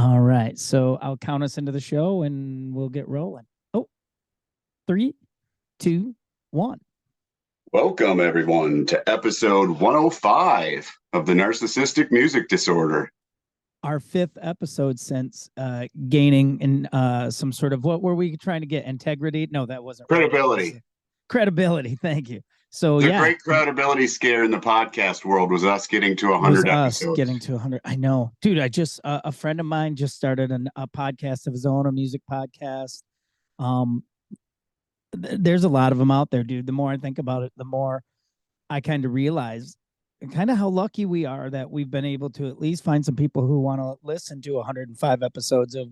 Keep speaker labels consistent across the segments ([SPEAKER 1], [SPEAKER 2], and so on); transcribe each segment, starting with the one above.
[SPEAKER 1] All right. So I'll count us into the show and we'll get rolling. Oh, 3, 2, 1.
[SPEAKER 2] Welcome, everyone, to episode 105 of the Narcissistic Music Disorder.
[SPEAKER 1] Our 5th episode since gaining in some sort of, what were we trying to get? Integrity? No, that wasn't
[SPEAKER 2] credibility.
[SPEAKER 1] Right. Credibility. Thank you. So
[SPEAKER 2] the great credibility scare in the podcast world was us getting to 100 episodes.
[SPEAKER 1] Getting to 100. I know, dude. I just a friend of mine just started a podcast of his own, a music podcast. There's a lot of them out there, dude. The more I think about it, the more I kind of realize kind of how lucky we are that we've been able to at least find some people who want to listen to 105 episodes of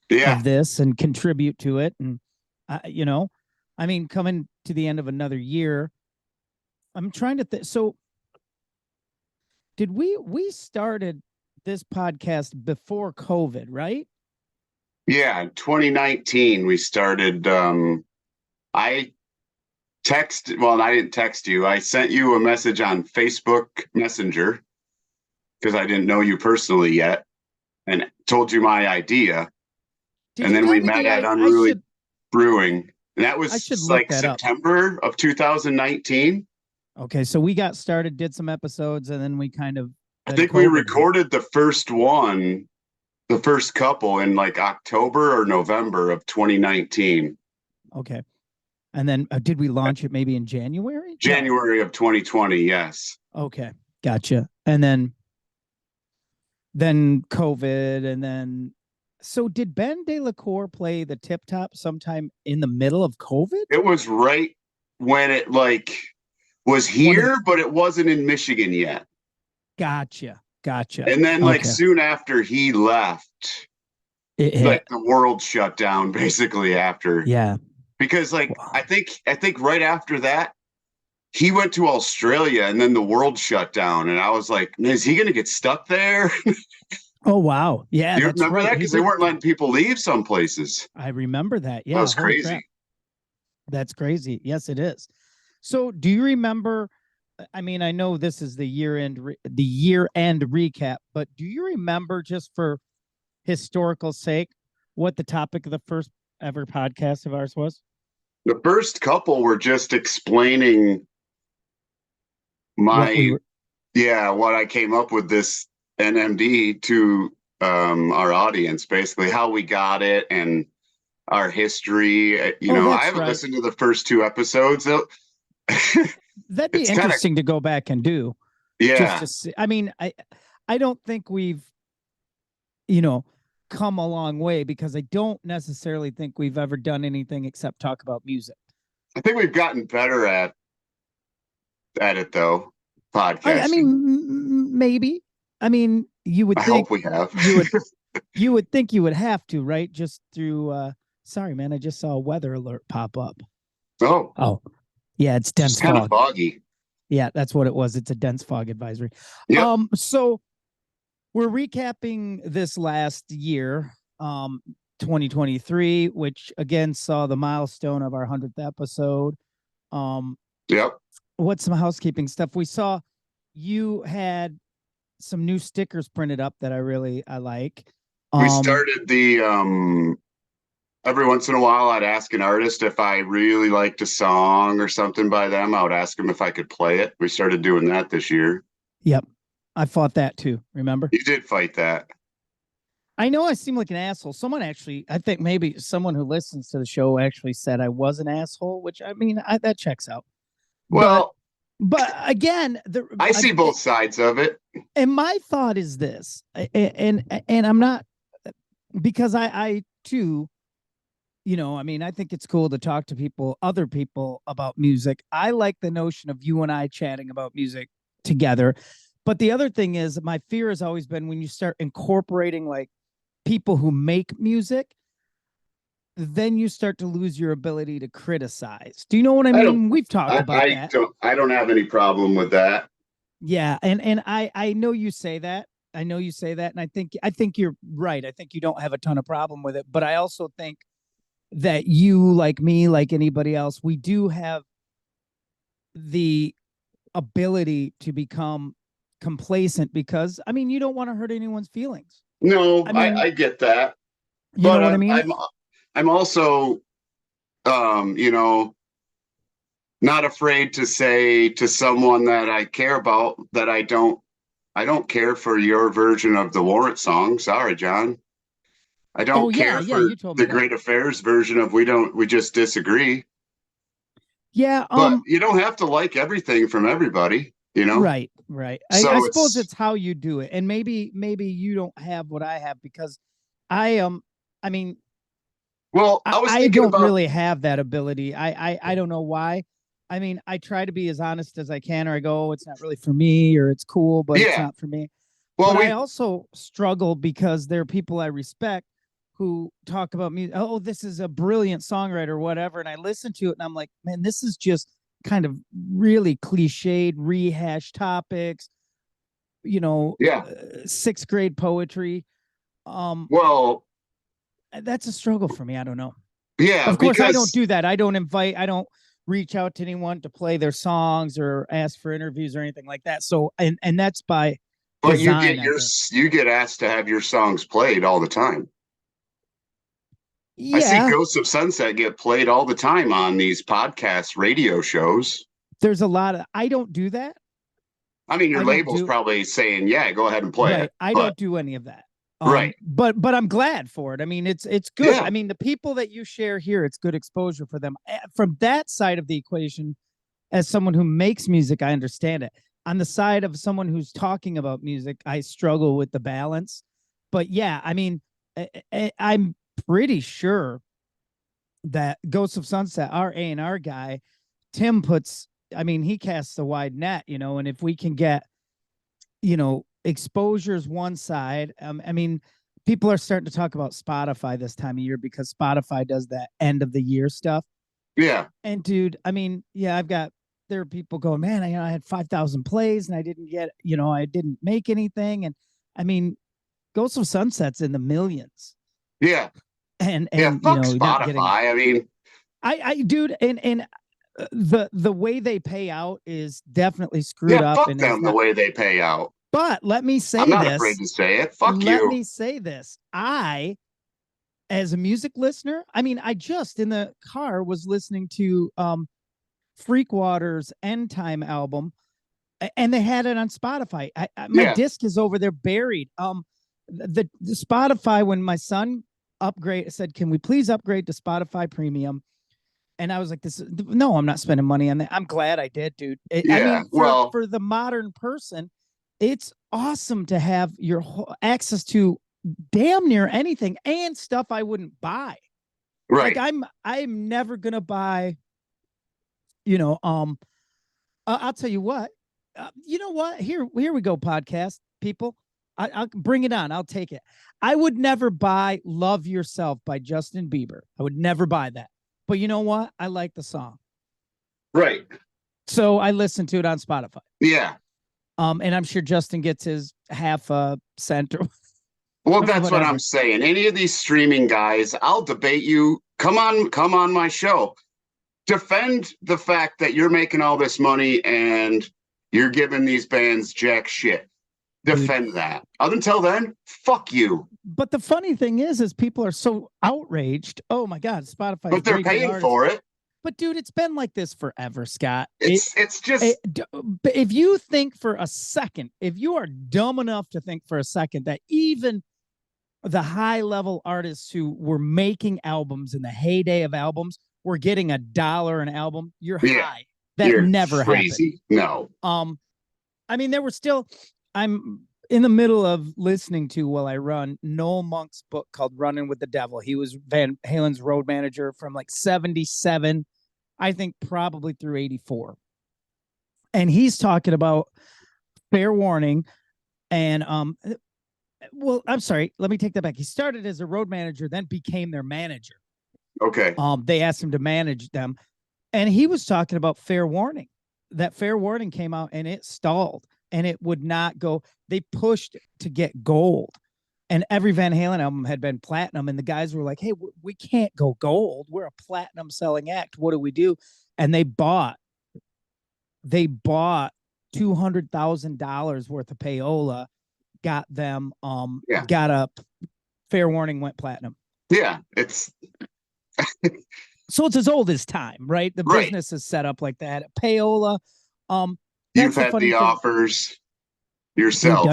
[SPEAKER 1] this and contribute to it. And, coming to the end of another year, I'm trying to think. So did we started this podcast before COVID, right?
[SPEAKER 2] Yeah. In 2019, we started, I didn't text you. I sent you a message on Facebook Messenger because I didn't know you personally yet and told you my idea. And then we met at Unruly Brewing. And that was like September of 2019.
[SPEAKER 1] Okay. So we got started, did some episodes, and then we
[SPEAKER 2] I think we recorded the first one, the first couple in like October or November of 2019.
[SPEAKER 1] Okay. And then did we launch it maybe in January?
[SPEAKER 2] January of 2020, yes.
[SPEAKER 1] Okay, gotcha. And then COVID, and then so did Ben De La Cour play the Tip Top sometime in the middle of COVID?
[SPEAKER 2] It was right when it was here, but it wasn't in Michigan yet.
[SPEAKER 1] Gotcha.
[SPEAKER 2] And then soon after he left, the world shut down basically after.
[SPEAKER 1] Yeah.
[SPEAKER 2] Because I think right after that, he went to Australia and then the world shut down. And I was like, is he going to get stuck there?
[SPEAKER 1] Oh, wow. Yeah.
[SPEAKER 2] Do you remember that? Because they weren't letting people leave some places.
[SPEAKER 1] I remember that. Yeah.
[SPEAKER 2] That was crazy.
[SPEAKER 1] Crap. That's crazy. Yes, it is. So do you remember? I mean, I know this is the year-end recap, but do you remember, just for historical sake, what the topic of the first ever podcast of ours was?
[SPEAKER 2] The first couple were just explaining what I came up with this NMD to our audience, basically how we got it and our history. I haven't listened to the first 2 episodes.
[SPEAKER 1] That'd be interesting to go back and do.
[SPEAKER 2] Yeah.
[SPEAKER 1] Just to see. I mean, I don't think we've, come a long way, because I don't necessarily think we've ever done anything except talk about music.
[SPEAKER 2] I think we've gotten better at it though. Podcasting.
[SPEAKER 1] I mean, maybe. I mean, you would think.
[SPEAKER 2] I hope we have.
[SPEAKER 1] You would think you would have to, right? Just through. Sorry, man. I just saw a weather alert pop up.
[SPEAKER 2] Oh.
[SPEAKER 1] Yeah, it's dense
[SPEAKER 2] fog. Kind of foggy.
[SPEAKER 1] Yeah, that's what it was. It's a dense fog advisory.
[SPEAKER 2] Yep.
[SPEAKER 1] So we're recapping this last year, 2023, which again saw the milestone of our 100th episode.
[SPEAKER 2] Yep.
[SPEAKER 1] What's some housekeeping stuff? We saw you had some new stickers printed up that I like.
[SPEAKER 2] We started the every once in a while I'd ask an artist if I really liked a song or something by them. I would ask them if I could play it. We started doing that this year.
[SPEAKER 1] Yep. I fought that too. Remember?
[SPEAKER 2] You did fight that.
[SPEAKER 1] I know I seem like an asshole. Someone actually, I think maybe someone who listens to the show actually said I was an asshole, which I mean, that checks out.
[SPEAKER 2] Well,
[SPEAKER 1] but again,
[SPEAKER 2] I see both sides of it.
[SPEAKER 1] And my thought is this, and I'm not, because I too, I think it's cool to talk to other people about music. I like the notion of you and I chatting about music together. But the other thing is, my fear has always been when you start incorporating like people who make music, then you start to lose your ability to criticize. Do you know what I mean? We've talked about that.
[SPEAKER 2] I don't have any problem with that.
[SPEAKER 1] Yeah. And I know you say that. And I think you're right. I think you don't have a ton of problem with it. But I also think that you, like me, like anybody else, we do have the ability to become complacent because, I mean, you don't want to hurt anyone's feelings.
[SPEAKER 2] No,
[SPEAKER 1] I mean,
[SPEAKER 2] I get that,
[SPEAKER 1] you know
[SPEAKER 2] but
[SPEAKER 1] what I mean?
[SPEAKER 2] I'm also, you know, not afraid to say to someone that I care about that I don't care for your version of the Warrant song. Sorry, John. I
[SPEAKER 1] Oh
[SPEAKER 2] don't
[SPEAKER 1] yeah,
[SPEAKER 2] care
[SPEAKER 1] yeah,
[SPEAKER 2] for
[SPEAKER 1] you told me
[SPEAKER 2] the
[SPEAKER 1] that.
[SPEAKER 2] Great Affairs version of we just disagree.
[SPEAKER 1] Yeah,
[SPEAKER 2] But you don't have to like everything from everybody, you know?
[SPEAKER 1] right, right. I
[SPEAKER 2] So
[SPEAKER 1] suppose
[SPEAKER 2] it's,
[SPEAKER 1] it's how you do it. And maybe you don't have what I have because I I mean,
[SPEAKER 2] well, I was
[SPEAKER 1] I
[SPEAKER 2] thinking
[SPEAKER 1] don't
[SPEAKER 2] about,
[SPEAKER 1] really have that ability. I don't know why. I mean, I try to be as honest as I can, or I go, oh, it's not really for me, or it's cool, but it's
[SPEAKER 2] yeah.
[SPEAKER 1] not for me.
[SPEAKER 2] Well,
[SPEAKER 1] But I
[SPEAKER 2] we,
[SPEAKER 1] also struggle because there are people I respect who talk about music. Oh, this is a brilliant songwriter, or whatever. And I listen to it and I'm like, man, this is just kind of really cliched, rehashed topics,
[SPEAKER 2] yeah.
[SPEAKER 1] sixth grade poetry. Um,
[SPEAKER 2] Well,
[SPEAKER 1] that's a struggle for me. I don't know.
[SPEAKER 2] yeah,
[SPEAKER 1] Of course, I don't
[SPEAKER 2] because,
[SPEAKER 1] do that. I don't reach out to anyone to play their songs or ask for interviews or anything like that. So, and that's by
[SPEAKER 2] but
[SPEAKER 1] design, I think.
[SPEAKER 2] you get asked to have your songs played all the time. I see
[SPEAKER 1] Yeah,
[SPEAKER 2] Ghosts of Sunset get played all the time on these podcast radio shows.
[SPEAKER 1] there's a lot of, I don't do that.
[SPEAKER 2] I mean, your
[SPEAKER 1] I don't
[SPEAKER 2] label's
[SPEAKER 1] do,
[SPEAKER 2] probably saying, yeah, go ahead and play
[SPEAKER 1] right.
[SPEAKER 2] it.
[SPEAKER 1] I
[SPEAKER 2] But,
[SPEAKER 1] don't do any of that.
[SPEAKER 2] right.
[SPEAKER 1] But I'm glad for it. I mean, it's good.
[SPEAKER 2] Yeah.
[SPEAKER 1] I mean, the people that you share here, it's good exposure for them. From that side of the equation, as someone who makes music, I understand it. On the side of someone who's talking about music, I struggle with the balance. But yeah, I mean, I'm pretty sure that Ghosts of Sunset, our A&R guy, Tim puts, I mean, he casts a wide net, and if we can get, exposures one side, I mean, people are starting to talk about Spotify this time of year because Spotify does that end of the year stuff.
[SPEAKER 2] Yeah.
[SPEAKER 1] And dude, I mean, yeah, there are people going, man, I had 5,000 plays and I didn't get, I didn't make anything. And I mean, Ghosts of Sunset's in the millions
[SPEAKER 2] Yeah. Yeah.
[SPEAKER 1] and,
[SPEAKER 2] Fuck
[SPEAKER 1] not getting,
[SPEAKER 2] Spotify. I mean,
[SPEAKER 1] dude, and the way they pay out is definitely screwed
[SPEAKER 2] yeah,
[SPEAKER 1] up
[SPEAKER 2] fuck
[SPEAKER 1] and is
[SPEAKER 2] them the
[SPEAKER 1] not,
[SPEAKER 2] way they pay out.
[SPEAKER 1] but let me
[SPEAKER 2] I'm
[SPEAKER 1] say
[SPEAKER 2] not afraid
[SPEAKER 1] this,
[SPEAKER 2] to say it. Fuck you.
[SPEAKER 1] as a music listener, I mean, I just in the car was listening to, Freakwater's End Time album, and they had it on Spotify. My
[SPEAKER 2] Yeah.
[SPEAKER 1] disc is over there buried. The Spotify, when my son said, "Can we please upgrade to Spotify Premium?" And I was like, "This, no, I'm not spending money on that." I'm glad I did, dude. I
[SPEAKER 2] Yeah.
[SPEAKER 1] mean,
[SPEAKER 2] Well,
[SPEAKER 1] for the modern person, it's awesome to have your access to damn near anything and stuff I wouldn't buy. Like
[SPEAKER 2] right.
[SPEAKER 1] I'm never gonna buy, you know, um, I'll tell you what. You know what? Here we go, podcast people. I'll bring it on. I'll take it. I would never buy "Love Yourself" by Justin Bieber. I would never buy that. But you know what? I like the song,
[SPEAKER 2] Right.
[SPEAKER 1] so I listen to it on Spotify.
[SPEAKER 2] Yeah.
[SPEAKER 1] And I'm sure Justin gets his half a cent or
[SPEAKER 2] Well, that's what I'm
[SPEAKER 1] whatever.
[SPEAKER 2] saying. Any of these streaming guys, I'll debate you. Come on my show. Defend the fact that you're making all this money and you're giving these bands jack shit.
[SPEAKER 1] Dude.
[SPEAKER 2] Defend that. Up until then, fuck you.
[SPEAKER 1] But the funny thing is people are so outraged. Oh my God, Spotify's
[SPEAKER 2] But they're
[SPEAKER 1] breaking
[SPEAKER 2] paying
[SPEAKER 1] artists.
[SPEAKER 2] for it.
[SPEAKER 1] But dude, it's been like this forever, Scott.
[SPEAKER 2] It's just
[SPEAKER 1] If you think for a second, if you are dumb enough to think for a second that even the high level artists who were making albums in the heyday of albums were getting $1 an album, you're
[SPEAKER 2] yeah,
[SPEAKER 1] high. That
[SPEAKER 2] you're
[SPEAKER 1] never happened.
[SPEAKER 2] crazy. No.
[SPEAKER 1] I mean, there were still, I'm in the middle of listening to while I run Noel Monk's book called Running with the Devil. He was Van Halen's road manager from like 77, I think probably through 84. And he's talking about Fair Warning and well, I'm sorry, let me take that back. He started as a road manager, then became their manager.
[SPEAKER 2] Okay.
[SPEAKER 1] They asked him to manage them, and he was talking about Fair Warning. That Fair Warning came out and it stalled and it would not go. They pushed to get gold, and every Van Halen album had been platinum, and the guys were like, hey, we can't go gold, we're a platinum selling act, what do we do? And they bought $200,000 worth of payola got them,
[SPEAKER 2] Yeah.
[SPEAKER 1] got up. Fair warning, went platinum.
[SPEAKER 2] Yeah. It's
[SPEAKER 1] So it's as old as time, right? The
[SPEAKER 2] right.
[SPEAKER 1] business is set up like that. Payola,
[SPEAKER 2] You've
[SPEAKER 1] that's the
[SPEAKER 2] had
[SPEAKER 1] funny
[SPEAKER 2] the
[SPEAKER 1] thing.
[SPEAKER 2] offers
[SPEAKER 1] Dude,
[SPEAKER 2] yourself.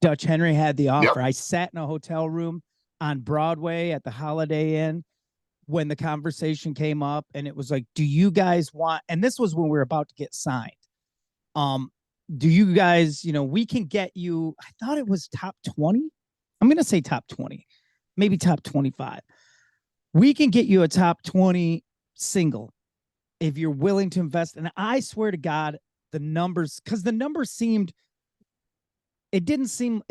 [SPEAKER 1] Dutch Henry had the
[SPEAKER 2] Yep.
[SPEAKER 1] offer. I sat in a hotel room on Broadway at the Holiday Inn when the conversation came up, and it was like, do you guys want, and this was when we were about to get signed. Do you guys, we can get you, I thought it was top 20. I'm going to say top 20, maybe top 25. We can get you a top 20 single if you're willing to invest. And I swear to God, the numbers, because the numbers seemed, it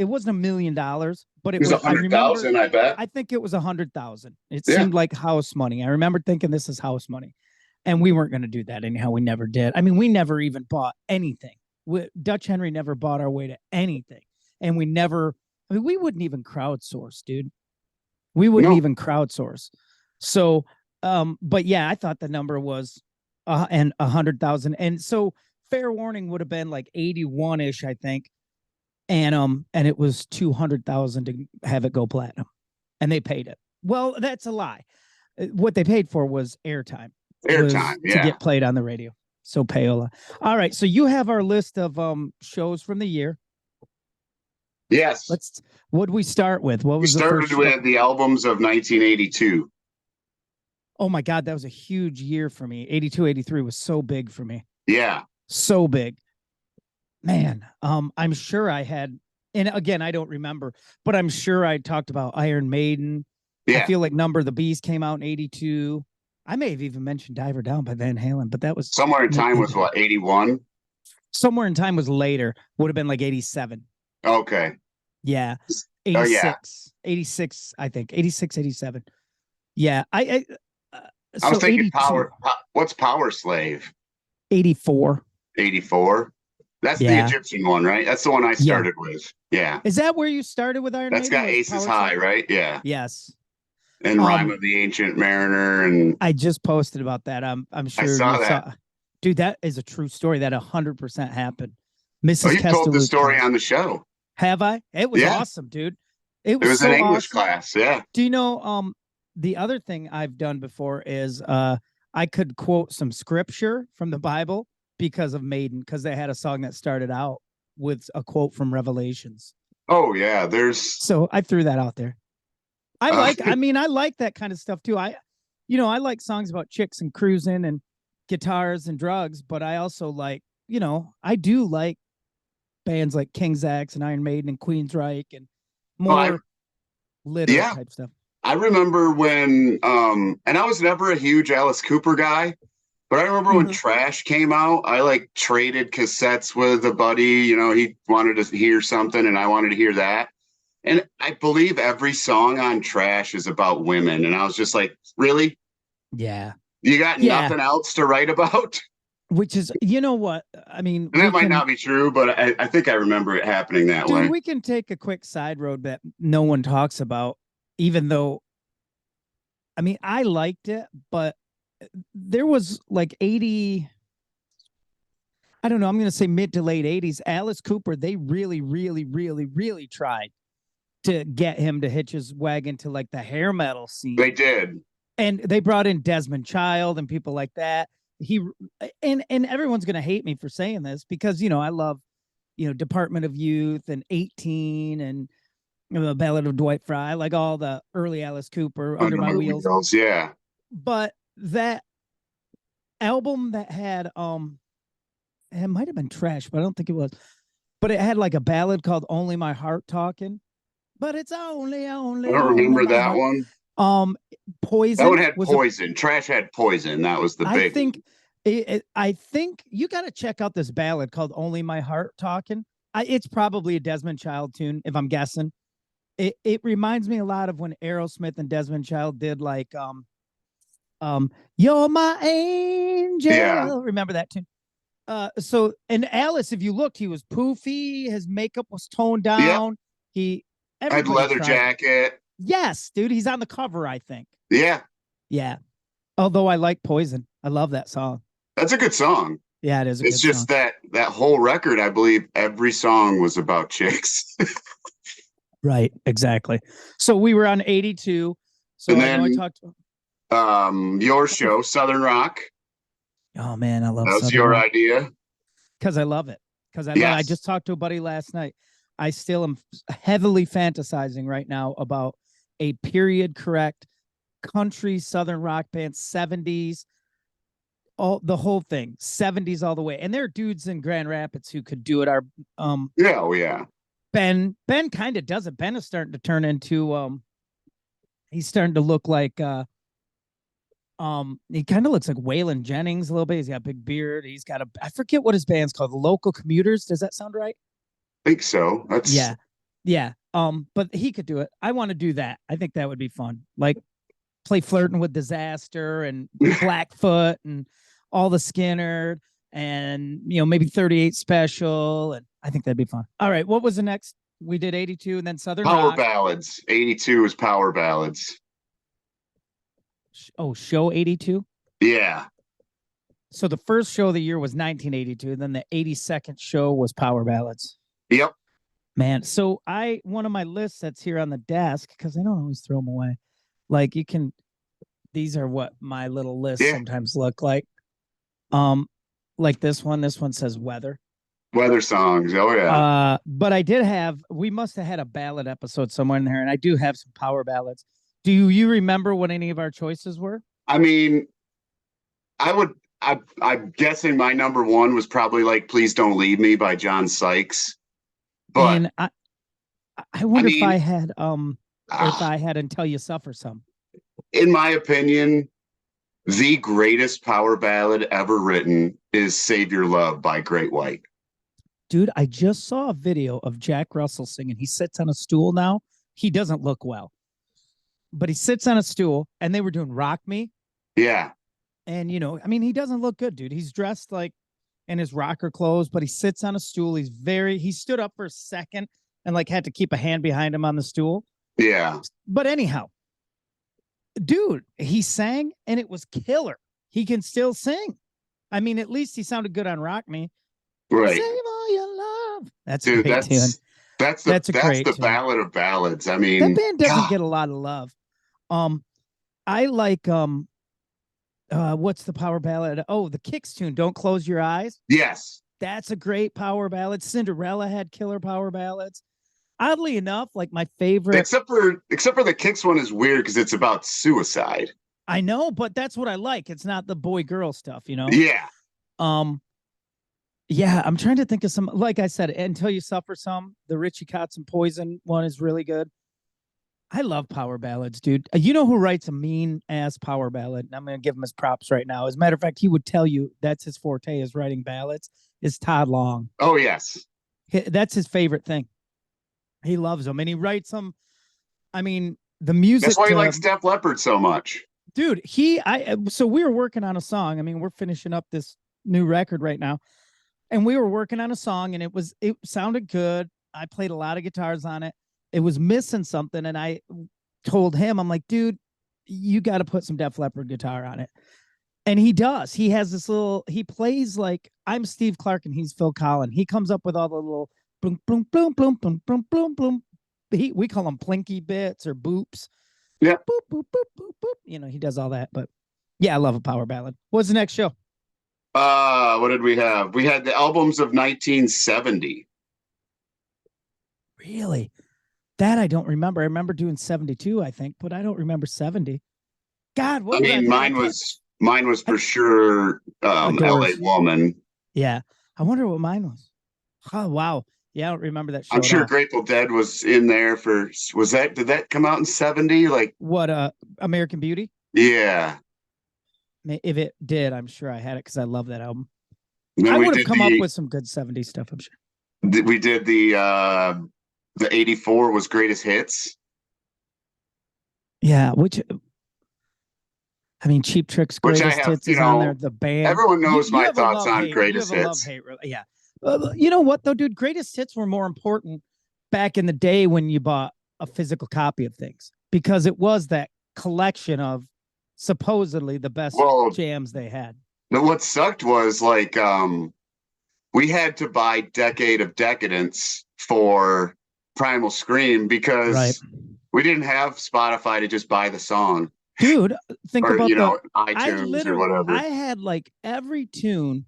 [SPEAKER 1] wasn't $1 million, but
[SPEAKER 2] It was
[SPEAKER 1] I remember,
[SPEAKER 2] 100,000, I bet.
[SPEAKER 1] I think it was 100,000. It
[SPEAKER 2] Yeah.
[SPEAKER 1] seemed like house money. I remember thinking this is house money. And we weren't going to do that anyhow. We never did. I mean, we never even bought anything. Dutch Henry never bought our way to anything. And we wouldn't even crowdsource, dude. We wouldn't even crowdsource. So, but yeah, I thought the number was and 100,000. And so fair warning would have been like 81-ish, I think. And it was 200,000 to have it go platinum. And they paid it. Well, that's a lie. What they paid for was airtime.
[SPEAKER 2] Airtime,
[SPEAKER 1] to get played on the radio. So payola. All right. So you have our list of shows from the year.
[SPEAKER 2] Yes.
[SPEAKER 1] What did we start with? What was
[SPEAKER 2] we started with the albums of 1982.
[SPEAKER 1] Oh my God, that was a huge year for me. 82, 83 was so big for me.
[SPEAKER 2] Yeah.
[SPEAKER 1] So big. Man, I'm sure I had, and again, I don't remember, but I'm sure I talked about Iron Maiden. Yeah. I feel like Number of the Beast came out in 82. I may have even mentioned Diver Down by Van Halen, but that was
[SPEAKER 2] Somewhere in Time was what, 81?
[SPEAKER 1] Somewhere in Time was later. Would have been like 87.
[SPEAKER 2] Okay.
[SPEAKER 1] Yeah. 86. 86, I think. 86, 87. Yeah. I
[SPEAKER 2] was thinking what's Power Slave?
[SPEAKER 1] 84.
[SPEAKER 2] 84. That's the Egyptian one, right? That's the one I started with. Yeah.
[SPEAKER 1] Is that where you started with Iron Maiden?
[SPEAKER 2] That's got Aces High, right? Yeah.
[SPEAKER 1] Yes.
[SPEAKER 2] And Rhyme of the Ancient Mariner, and
[SPEAKER 1] I just posted about that. I'm sure
[SPEAKER 2] I saw that.
[SPEAKER 1] Dude, that is a true story. That 100% happened. Mrs.
[SPEAKER 2] You told the story on the show.
[SPEAKER 1] Have I? It was awesome, dude. It was
[SPEAKER 2] an English class. Yeah.
[SPEAKER 1] Do you know? The other thing I've done before is I could quote some scripture from the Bible because of Maiden, because they had a song that started out with a quote from Revelations.
[SPEAKER 2] Oh yeah,
[SPEAKER 1] so I threw that out there. I like that kind of stuff too. I like songs about chicks and cruising and guitars and drugs, but I also like, I do like bands like King's X and Iron Maiden and Queensryche and more literal type stuff.
[SPEAKER 2] I remember when, and I was never a huge Alice Cooper guy, but I remember when Trash came out, I traded cassettes with a buddy. He wanted to hear something and I wanted to hear that. And I believe every song on Trash is about women. And I was just like, really?
[SPEAKER 1] Yeah.
[SPEAKER 2] You got nothing else to write about?
[SPEAKER 1] Which is, you know what? I mean,
[SPEAKER 2] and that might not be true, but I think I remember it happening that way.
[SPEAKER 1] We can take a quick side road that no one talks about, even though, I mean, I liked it, but there was 80, I don't know, I'm going to say mid to late 80s, Alice Cooper, they really, really, really, really tried to get him to hitch his wagon to the hair metal scene.
[SPEAKER 2] They did.
[SPEAKER 1] And they brought in Desmond Child and people like that. And everyone's going to hate me for saying this because, I love, Department of Youth and 18 and the Ballad of Dwight Fry, like all the early Alice Cooper, Under My Wheels.
[SPEAKER 2] Yeah.
[SPEAKER 1] But that album that had, it might have been Trash, but I don't think it was. But it had a ballad called Only My Heart Talking. But it's only. I don't
[SPEAKER 2] remember that one.
[SPEAKER 1] Poison.
[SPEAKER 2] That one had Poison. Trash had Poison. That was the big.
[SPEAKER 1] I think you got to check out this ballad called Only My Heart Talking. It's probably a Desmond Child tune, if I'm guessing. It reminds me a lot of when Aerosmith and Desmond Child did You're My Angel. Yeah. Remember that tune? So, and Alice, if you looked, he was poofy. His makeup was toned down. He
[SPEAKER 2] had leather jacket.
[SPEAKER 1] Yes, dude. He's on the cover, I think.
[SPEAKER 2] Yeah.
[SPEAKER 1] Yeah. Although I like Poison. I love that song.
[SPEAKER 2] That's a good song.
[SPEAKER 1] Yeah, it is a
[SPEAKER 2] It's
[SPEAKER 1] good
[SPEAKER 2] just
[SPEAKER 1] song.
[SPEAKER 2] that whole record, I believe every song was about chicks.
[SPEAKER 1] Right, exactly. So we were on 82. So
[SPEAKER 2] And
[SPEAKER 1] I know I
[SPEAKER 2] then
[SPEAKER 1] talked.
[SPEAKER 2] your show, Southern Rock,
[SPEAKER 1] Oh man, I love
[SPEAKER 2] that was
[SPEAKER 1] Southern
[SPEAKER 2] your
[SPEAKER 1] Rock
[SPEAKER 2] idea.
[SPEAKER 1] because I love it. Because I love. I
[SPEAKER 2] Yes.
[SPEAKER 1] just talked to a buddy last night. I still am heavily fantasizing right now about a period correct country Southern rock band, 70s, all the whole thing, 70s all the way. And there are dudes in Grand Rapids who could do it. Our
[SPEAKER 2] Yeah, oh yeah.
[SPEAKER 1] Ben kind of does it. Ben is starting to turn into he's starting to look like he kind of looks like Waylon Jennings a little bit. He's got a big beard. He's got a I forget what his band's called. The Local Commuters. Does that sound right?
[SPEAKER 2] I think so. That's
[SPEAKER 1] Yeah. Yeah. But he could do it. I want to do that. I think that would be fun. Like play Flirting with Disaster and Blackfoot and all the Skinner and maybe 38 Special. And I think that'd be fun. All right. What was the next? We did 82 and then Southern
[SPEAKER 2] power
[SPEAKER 1] Rock.
[SPEAKER 2] ballads. 82 is power ballads.
[SPEAKER 1] Oh, show 82.
[SPEAKER 2] Yeah.
[SPEAKER 1] So the first show of the year was 1982. And then the 82nd show was Power Ballads.
[SPEAKER 2] Yep.
[SPEAKER 1] Man, so one of my lists that's here on the desk because I don't always throw them away. Like you can, these are what my little lists
[SPEAKER 2] Yeah.
[SPEAKER 1] sometimes look like. Like this one. This one says weather.
[SPEAKER 2] Weather songs. Oh yeah.
[SPEAKER 1] But we must have had a ballad episode somewhere in there, and I do have some power ballads. Do you remember what any of our choices were?
[SPEAKER 2] I mean, I'm guessing my number one was probably like "Please Don't Leave Me" by John Sykes. But
[SPEAKER 1] And I wonder if I had Until You Suffer Some.
[SPEAKER 2] In my opinion, the greatest power ballad ever written is "Save Your Love" by Great White.
[SPEAKER 1] Dude, I just saw a video of Jack Russell singing. He sits on a stool now. He doesn't look well, but he sits on a stool and they were doing Rock Me.
[SPEAKER 2] Yeah.
[SPEAKER 1] And, he doesn't look good, dude. He's dressed like in his rocker clothes, but he sits on a stool. He stood up for a second and like had to keep a hand behind him on the stool.
[SPEAKER 2] Yeah.
[SPEAKER 1] But anyhow, dude, he sang and it was killer. He can still sing. I mean, at least he sounded good on Rock Me.
[SPEAKER 2] Right.
[SPEAKER 1] Save all your love. That's
[SPEAKER 2] Dude,
[SPEAKER 1] a great tune.
[SPEAKER 2] That's the ballad of ballads. I mean,
[SPEAKER 1] that band doesn't get a lot of love. I like what's the power ballad? Oh, the Kicks tune, Don't Close Your Eyes.
[SPEAKER 2] Yes.
[SPEAKER 1] That's a great power ballad. Cinderella had killer power ballads. Oddly enough, like my favorite,
[SPEAKER 2] except for the Kicks one is weird because it's about suicide.
[SPEAKER 1] I know, but that's what I like. It's not the boy girl stuff,
[SPEAKER 2] Yeah.
[SPEAKER 1] Yeah, I'm trying to think of some, like I said, Until You Suffer Some, the Richie Kotzen Poison one is really good. I love power ballads, dude. You know who writes a mean ass power ballad? I'm going to give him his props right now. As a matter of fact, he would tell you that's his forte is writing ballads, is Todd Long.
[SPEAKER 2] Oh, yes.
[SPEAKER 1] That's his favorite thing. He loves them and he writes them. I mean, the music.
[SPEAKER 2] That's why he likes Def Leppard so much.
[SPEAKER 1] Dude, so we were working on a song. I mean, we're finishing up this new record right now. And we were working on a song and it sounded good. I played a lot of guitars on it. It was missing something. And I told him, I'm like, dude, you got to put some Def Leppard guitar on it. And he does. He has this he plays like I'm Steve Clark and he's Phil Collin. He comes up with all the little boom, boom, boom, boom, boom, boom, boom, boom. We call them plinky bits or boops.
[SPEAKER 2] Yeah.
[SPEAKER 1] Boop, boop, boop, boop, boop. He does all that. But yeah, I love a power ballad. What's the next show?
[SPEAKER 2] What did we have? We had the albums of 1970.
[SPEAKER 1] Really? That I don't remember. I remember doing 72, I think, but I don't remember 70. God, what
[SPEAKER 2] mine was for sure LA Woman.
[SPEAKER 1] Yeah. I wonder what mine was. Oh, wow. Yeah, I don't remember that show.
[SPEAKER 2] I'm sure Grateful Dead was in there did that come out in 70? Like
[SPEAKER 1] what, American Beauty?
[SPEAKER 2] Yeah.
[SPEAKER 1] If it did, I'm sure I had it because I love that album.
[SPEAKER 2] I
[SPEAKER 1] would have come up with some good 70s stuff, I'm sure.
[SPEAKER 2] We did the 84 was Greatest Hits.
[SPEAKER 1] Yeah, Cheap Trick's Greatest Hits is on there. The band.
[SPEAKER 2] Everyone knows my thoughts on Greatest Hits.
[SPEAKER 1] Yeah. You know what, though, dude? Greatest Hits were more important back in the day when you bought a physical copy of things because it was that collection of supposedly the best jams they had.
[SPEAKER 2] But what sucked was like we had to buy Decade of Decadence for Primal Scream
[SPEAKER 1] Right.
[SPEAKER 2] because we didn't have Spotify to just buy the song
[SPEAKER 1] Dude, think
[SPEAKER 2] or
[SPEAKER 1] about
[SPEAKER 2] iTunes or whatever.
[SPEAKER 1] I had like every tune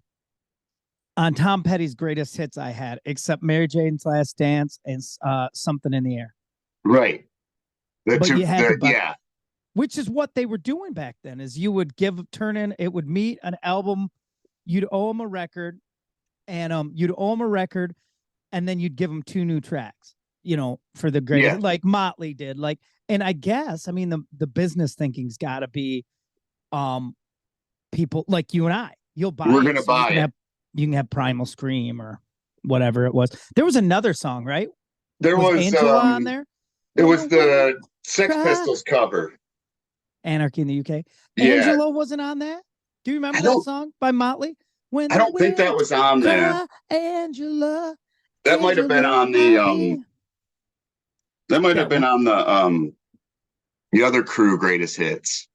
[SPEAKER 1] on Tom Petty's greatest hits I had, except Mary Jane's Last Dance and Something in the Air.
[SPEAKER 2] Right.
[SPEAKER 1] But you had to buy,
[SPEAKER 2] Yeah.
[SPEAKER 1] which is what they were doing back then, is you would turn in, it would meet an album, you'd owe them a record, and you'd owe them a record, and then you'd give them 2 new tracks, for the greatest, like Motley did. Like, and I guess, I mean, the business thinking's got to be, people like you and I, you'll buy
[SPEAKER 2] We're
[SPEAKER 1] it,
[SPEAKER 2] gonna
[SPEAKER 1] so
[SPEAKER 2] buy it.
[SPEAKER 1] You can have Primal Scream or whatever it was. There was another song, right?
[SPEAKER 2] There was
[SPEAKER 1] Angela on there.
[SPEAKER 2] It was the Sex Pistols cover.
[SPEAKER 1] Anarchy in the UK.
[SPEAKER 2] Yeah.
[SPEAKER 1] Angela wasn't on that. Do you remember that song by Motley?
[SPEAKER 2] I don't think that was on there.
[SPEAKER 1] Angela.
[SPEAKER 2] That might have been on the that might have been on the other crew greatest hits.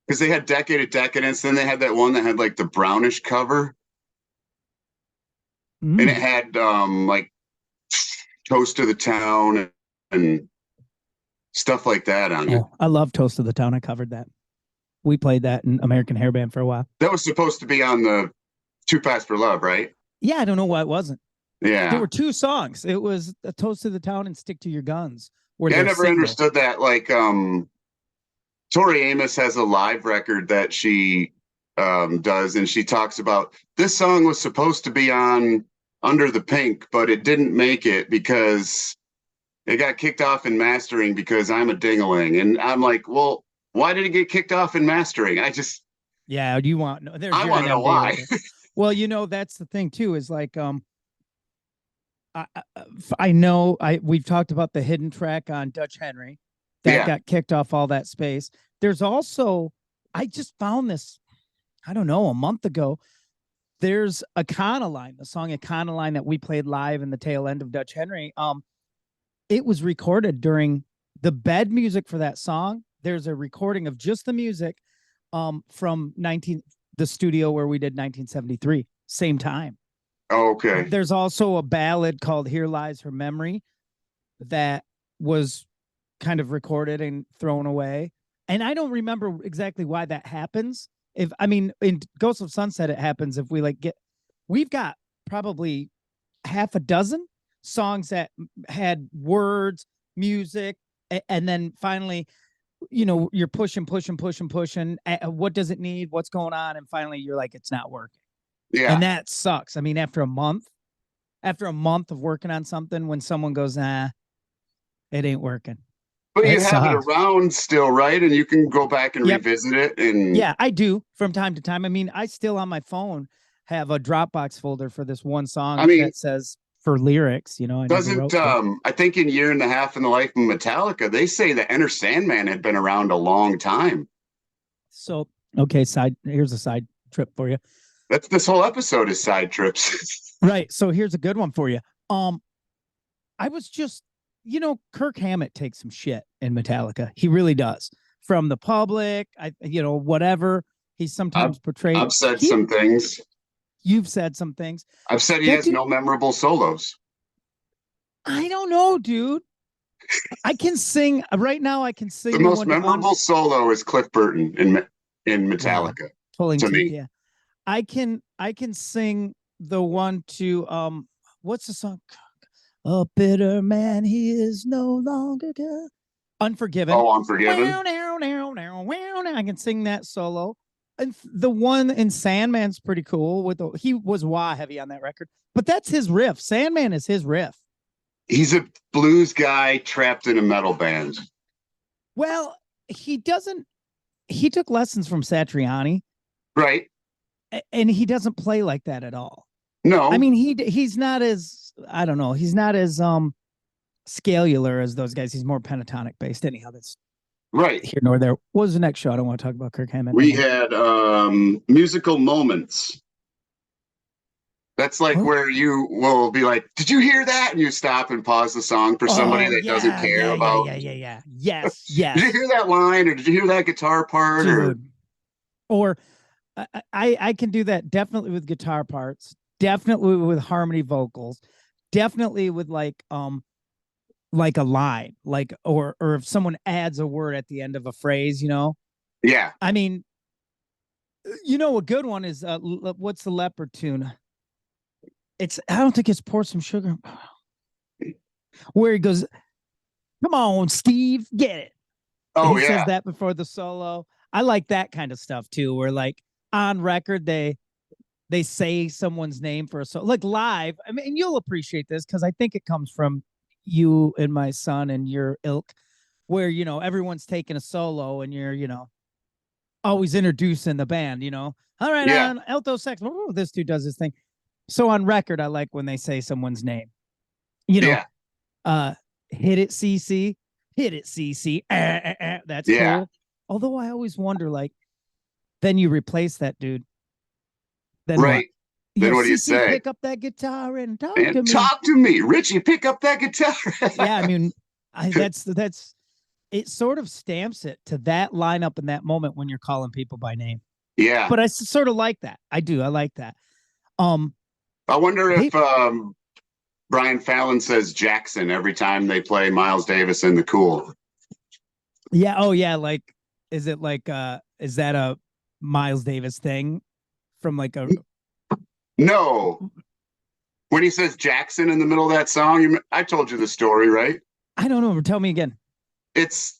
[SPEAKER 2] Because they had Decade of Decadence, then they had that one that had like the brownish cover. And it had like Toast to the Town and stuff like that on it.
[SPEAKER 1] I love Toast to the Town. I covered that. We played that in American Hairband for a while.
[SPEAKER 2] That was supposed to be on the Too Fast for Love, right?
[SPEAKER 1] Yeah, I don't know why it wasn't.
[SPEAKER 2] Yeah.
[SPEAKER 1] There were 2 songs. It was a Toast to the Town and Stick to Your Guns.
[SPEAKER 2] I never understood that. Like Tori Amos has a live record that she does, and she talks about this song was supposed to be on Under the Pink, but it didn't make it because it got kicked off in mastering because I'm a ding-a-ling. And I'm like, well, why did it get kicked off in mastering? I want
[SPEAKER 1] to
[SPEAKER 2] know why.
[SPEAKER 1] Well, that's the thing too, is like, I know we've talked about the hidden track on Dutch Henry that got kicked off all that space. There's also, I just found this, I don't know, a month ago. There's Econoline, the song Econoline that we played live in the tail end of Dutch Henry. It was recorded during the bed music for that song. There's a recording of just the music from the studio where we did 1973, same time.
[SPEAKER 2] Oh, okay.
[SPEAKER 1] There's also a ballad called Here Lies Her Memory that was kind of recorded and thrown away. And I don't remember exactly why that happens. In Ghosts of Sunset, it happens if we've got probably half a dozen songs that had words, music, and then finally, you're pushing. What does it need? What's going on? And finally you're like, it's not working. Yeah. And that sucks. I mean, after a month of working on something, when someone goes, it ain't working.
[SPEAKER 2] But you have it around still, right? And you can go back and revisit it. And
[SPEAKER 1] yeah, I do from time to time. I mean, I still on my phone have a Dropbox folder for this one song that says for lyrics,
[SPEAKER 2] I think in Year and a Half in the Life of Metallica, they say that Enter Sandman had been around a long time.
[SPEAKER 1] So, okay, here's a side trip for you.
[SPEAKER 2] This whole episode is side trips.
[SPEAKER 1] Right. So here's a good one for you. I was just, Kirk Hammett takes some shit in Metallica. He really does. From the public, whatever. He's sometimes portrayed.
[SPEAKER 2] I've said some things.
[SPEAKER 1] You've said some things.
[SPEAKER 2] I've said he has no memorable solos.
[SPEAKER 1] I don't know, dude. I can sing right now. I can sing.
[SPEAKER 2] The most memorable solo is Cliff Burton in Metallica.
[SPEAKER 1] Yeah. Pulling teeth, yeah. I can sing the one to what's the song? A bitter man, he is no longer good. Unforgiven.
[SPEAKER 2] Oh, Unforgiven.
[SPEAKER 1] I can sing that solo. And the one in Sandman's pretty cool. He was wah heavy on that record, but that's his riff. Sandman is his riff.
[SPEAKER 2] He's a blues guy trapped in a metal band.
[SPEAKER 1] Well, he took lessons from Satriani.
[SPEAKER 2] Right.
[SPEAKER 1] And he doesn't play like that at all.
[SPEAKER 2] No.
[SPEAKER 1] I mean, he's not as, I don't know, he's not as scalular as those guys. He's more pentatonic based. Anyhow, that's
[SPEAKER 2] right
[SPEAKER 1] here nor there. What was the next show? I don't want to talk about Kirk Hammett.
[SPEAKER 2] We had musical moments. That's like where you will be like, did you hear that? And you stop and pause the song for somebody that doesn't care about.
[SPEAKER 1] Yeah. Yes.
[SPEAKER 2] Did you hear that line? Or did you hear that guitar part?
[SPEAKER 1] Dude. Or I can do that definitely with guitar parts, definitely with harmony vocals, definitely with like a line, like or if someone adds a word at the end of a phrase, you know.
[SPEAKER 2] Yeah.
[SPEAKER 1] I mean, you know, a good one is what's the leopard tune? It's I don't think it's pour some sugar, where he goes, "Come on, Steve, get it."
[SPEAKER 2] Oh
[SPEAKER 1] He says
[SPEAKER 2] yeah.
[SPEAKER 1] that before the solo. I like that kind of stuff too, where like on record they say someone's name for a solo, like live. I mean, you'll appreciate this because I think it comes from you and my son and your ilk, where you know everyone's taking a solo and you're always introducing the band. All right,
[SPEAKER 2] Yeah.
[SPEAKER 1] on alto sax, this dude does this thing. So on record, I like when they say someone's name. You know,
[SPEAKER 2] Yeah.
[SPEAKER 1] uh, hit it, CC, hit it, CC. That's
[SPEAKER 2] Yeah.
[SPEAKER 1] cool. Although I always wonder, like, then you replace that dude. Then what?
[SPEAKER 2] Right. Then what do you
[SPEAKER 1] CC,
[SPEAKER 2] say?
[SPEAKER 1] pick up that guitar and talk
[SPEAKER 2] And
[SPEAKER 1] to me.
[SPEAKER 2] talk to me, Richie. Pick up that guitar.
[SPEAKER 1] Yeah, I mean, that's it. Sort of stamps it to that lineup in that moment when you're calling people by name.
[SPEAKER 2] Yeah.
[SPEAKER 1] But I sort of like that. I do. I like that. Um,
[SPEAKER 2] I wonder
[SPEAKER 1] hey,
[SPEAKER 2] if Brian Fallon says Jackson every time they play Miles Davis in the Cool.
[SPEAKER 1] yeah. Oh, yeah. Like, is it like is that a Miles Davis thing from like a?
[SPEAKER 2] No. When he says Jackson in the middle of that song, I told you the story, right?
[SPEAKER 1] I don't know. Tell me again.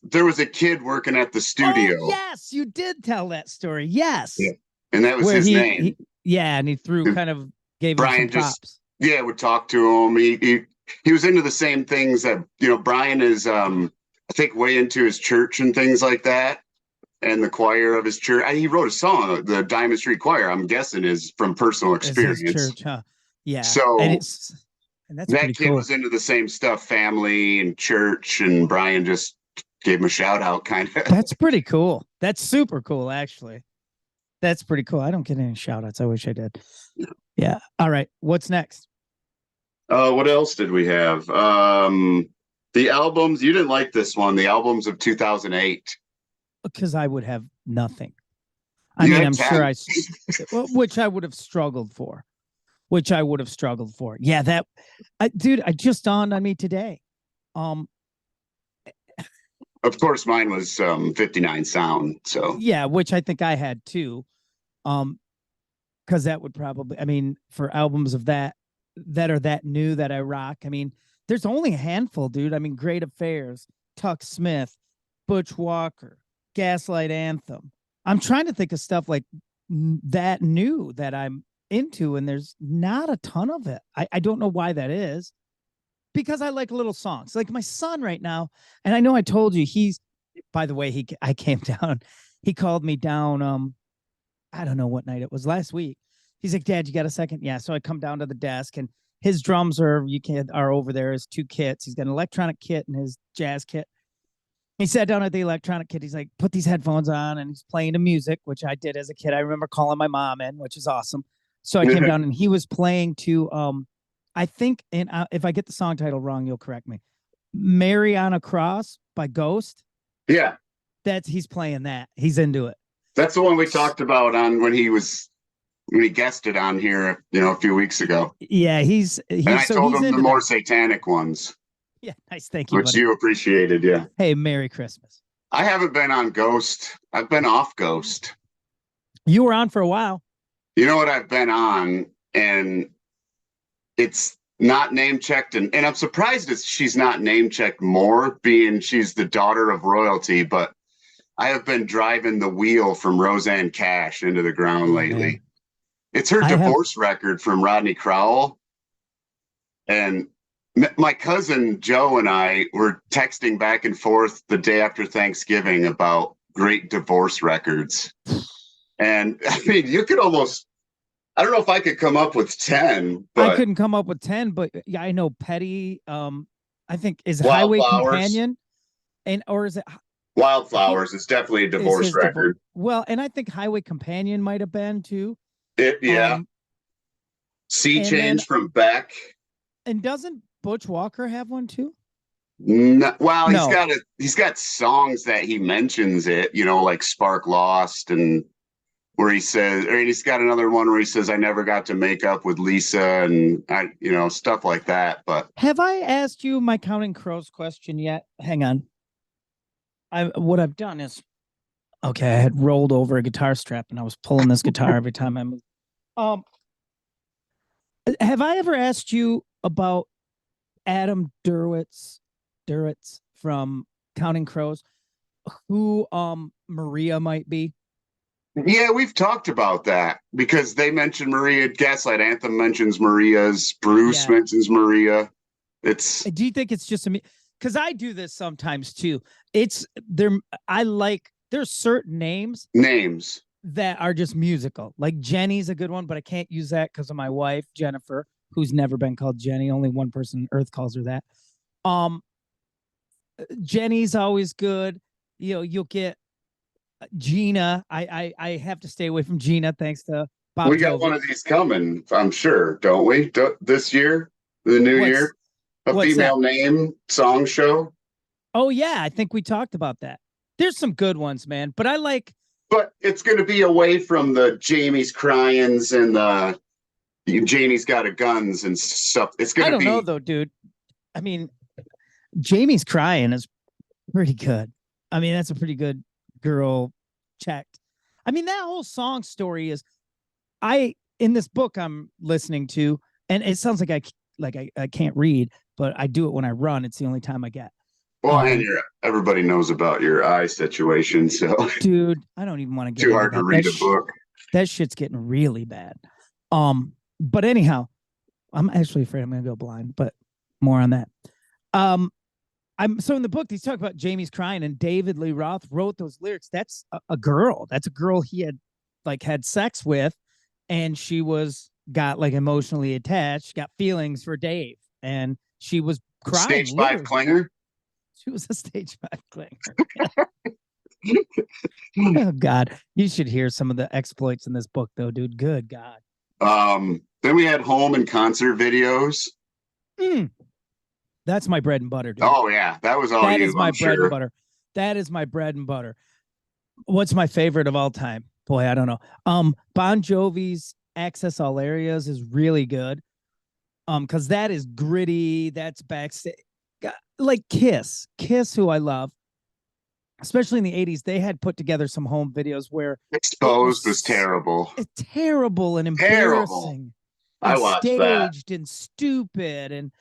[SPEAKER 2] There was a kid working at the
[SPEAKER 1] Oh
[SPEAKER 2] studio.
[SPEAKER 1] yes, you did tell that story. Yes,
[SPEAKER 2] Yeah. And that was
[SPEAKER 1] where
[SPEAKER 2] his
[SPEAKER 1] he
[SPEAKER 2] name.
[SPEAKER 1] yeah, and he threw
[SPEAKER 2] And
[SPEAKER 1] kind of gave him some
[SPEAKER 2] Brian just,
[SPEAKER 1] props.
[SPEAKER 2] yeah, would talk to him. He was into the same things that, Brian is, I think, way into his church and things like that. And the choir of his church. He wrote a song, the Diamond Street Choir, I'm guessing is from personal
[SPEAKER 1] Is his
[SPEAKER 2] experience.
[SPEAKER 1] church, huh? Yeah,
[SPEAKER 2] So
[SPEAKER 1] and that's
[SPEAKER 2] that
[SPEAKER 1] pretty
[SPEAKER 2] kid
[SPEAKER 1] cool.
[SPEAKER 2] was into the same stuff, family and church, and Brian just gave him a shout out, kind of.
[SPEAKER 1] That's pretty cool. That's super cool, actually. That's pretty cool. I don't get any shout outs. I wish I did. Yeah. All right. What's next?
[SPEAKER 2] What else did we have? The albums. You didn't like this one. The albums of 2008.
[SPEAKER 1] Because I would have nothing. I
[SPEAKER 2] You
[SPEAKER 1] mean,
[SPEAKER 2] had
[SPEAKER 1] I'm sure
[SPEAKER 2] 10.
[SPEAKER 1] which I would have struggled for. Which I would have struggled for. Yeah, dude, I just dawned on me today. Um,
[SPEAKER 2] Of course, mine was 59 Sound. So
[SPEAKER 1] yeah, which I think I had too. Um, because that would probably, I mean, for albums of that are that new that I rock. I mean, there's only a handful, dude. I mean, Great Affairs, Tuck Smith, Butch Walker, Gaslight Anthem. I'm trying to think of stuff like that new that I'm into, and there's not a ton of it. I don't know why that is, because I like little songs. Like my son right now, and I know I told you by the way, I came down, he called me down I don't know what night it was, last week. He's like, "Dad, you got a second?" Yeah. So I come down to the desk, and his drums are over there. His two kits. He's got an electronic kit and his jazz kit. He sat down at the electronic kit. He's like, "Put these headphones on," and he's playing the music, which I did as a kid. I remember calling my mom in, which is awesome. So I came down and he was playing to I think, and if I get the song title wrong, you'll correct me. "Mary on a Cross" by Ghost.
[SPEAKER 2] yeah,
[SPEAKER 1] He's playing that. He's into it.
[SPEAKER 2] that's the one we talked about on when he guested on here, a few weeks ago.
[SPEAKER 1] Yeah,
[SPEAKER 2] And I told
[SPEAKER 1] he's
[SPEAKER 2] him the
[SPEAKER 1] into
[SPEAKER 2] more
[SPEAKER 1] that.
[SPEAKER 2] satanic ones,
[SPEAKER 1] Yeah, nice. Thank you,
[SPEAKER 2] which
[SPEAKER 1] buddy.
[SPEAKER 2] you appreciated. Yeah.
[SPEAKER 1] Hey, Merry Christmas.
[SPEAKER 2] I haven't been on Ghost. I've been off Ghost.
[SPEAKER 1] You were on for a while.
[SPEAKER 2] You know what I've been on, and it's not name checked, and I'm surprised she's not name checked more, being she's the daughter of royalty. But I have been driving the wheel from Roseanne Cash into the ground
[SPEAKER 1] Oh
[SPEAKER 2] lately.
[SPEAKER 1] man,
[SPEAKER 2] It's her
[SPEAKER 1] I have.
[SPEAKER 2] divorce record from Rodney Crowell, and my cousin Joe and I were texting back and forth the day after Thanksgiving about great divorce records. And I mean, you could almost, I don't know if I could come up with 10,
[SPEAKER 1] I
[SPEAKER 2] but
[SPEAKER 1] couldn't come up with 10, but yeah, I know Petty. I think is Highway
[SPEAKER 2] Wildflowers,
[SPEAKER 1] Companion, or is it
[SPEAKER 2] Wildflowers is definitely a
[SPEAKER 1] is
[SPEAKER 2] divorce
[SPEAKER 1] his divorce?
[SPEAKER 2] record.
[SPEAKER 1] Well, and I think Highway Companion might have been too.
[SPEAKER 2] Yeah.
[SPEAKER 1] Um,
[SPEAKER 2] Sea
[SPEAKER 1] and then
[SPEAKER 2] Change from Beck.
[SPEAKER 1] and doesn't Butch Walker have one too?
[SPEAKER 2] No, well,
[SPEAKER 1] No.
[SPEAKER 2] he's got songs that he mentions it, like Spark Lost and where he says, or he's got another one where he says, I never got to make up with Lisa and stuff like that. But
[SPEAKER 1] Have I asked you my Counting Crows question yet? Hang on. What I've done is, okay, I had rolled over a guitar strap and I was pulling this guitar every time I moved. Have I ever asked you about Adam Duritz from Counting Crows, who Maria might be?
[SPEAKER 2] yeah, we've talked about that because they mentioned Maria. Gaslight Anthem mentions Maria's. Bruce mentions Maria.
[SPEAKER 1] Do you think it's just me? Because I do this sometimes too. It's there. There's certain names that are just musical. Like Jenny's a good one, but I can't use that because of my wife, Jennifer, who's never been called Jenny. Only one person on earth calls her that. Jenny's always good. You'll get Gina. I have to stay away from Gina thanks to Bob.
[SPEAKER 2] We got one of these coming, I'm sure, don't we? This year, the new year, a female name song show.
[SPEAKER 1] Oh yeah, I think we talked about that. There's some good ones, man. But
[SPEAKER 2] it's going to be away from the Jamie's Cryings and the Janie's Got a Guns and stuff. It's going to be. I
[SPEAKER 1] don't know though, dude. I mean, Jamie's Crying is pretty good. I mean, that's a pretty good girl checked. I mean, that whole song story is in this book I'm listening to, and it sounds like I can't read, but I do it when I run. It's the only time I get.
[SPEAKER 2] Well, and everybody knows about your eye situation, so
[SPEAKER 1] dude, I don't even want to get
[SPEAKER 2] too hard to read a book.
[SPEAKER 1] That shit's getting really bad. But anyhow, I'm actually afraid I'm gonna go blind, but more on that. So in the book, he's talking about Jamie's Crying, and David Lee Roth wrote those lyrics. That's a girl. That's a girl he had sex with, and she got emotionally attached, got feelings for Dave, and she was crying.
[SPEAKER 2] Stage 5 clinger.
[SPEAKER 1] She was a stage 5 clinger. Oh God, you should hear some of the exploits in this book, though, dude. Good God.
[SPEAKER 2] Then we had home and concert videos.
[SPEAKER 1] That's my bread and butter, dude.
[SPEAKER 2] Oh yeah, that was all. That is my bread and butter.
[SPEAKER 1] That is my bread and butter. What's my favorite of all time? Boy, I don't know. Bon Jovi's Access All Areas is really good. Because that is gritty. That's backstage. Like Kiss, who I love, especially in the 80s, they had put together some home videos where
[SPEAKER 2] Exposed was terrible.
[SPEAKER 1] Terrible and embarrassing.
[SPEAKER 2] I watched that.
[SPEAKER 1] Staged and stupid. And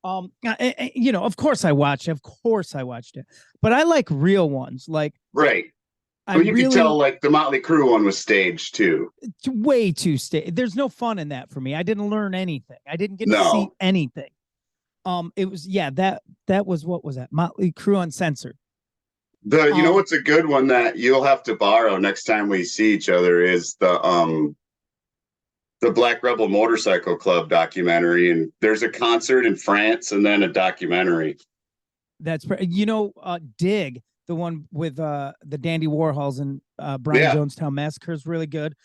[SPEAKER 1] of course I watched it. But I like real ones. Like
[SPEAKER 2] right. Well, you can tell the Motley Crue one was staged too.
[SPEAKER 1] Way too staged. There's no fun in that for me. I didn't learn anything. I didn't get to see anything. It was that was what was that? Motley Crue Uncensored.
[SPEAKER 2] You know what's a good one that you'll have to borrow next time we see each other is the Black Rebel Motorcycle Club documentary, and there's a concert in France and then a documentary.
[SPEAKER 1] That's Dig, the one with the Dandy Warhols and Brian Jonestown Massacre is really good.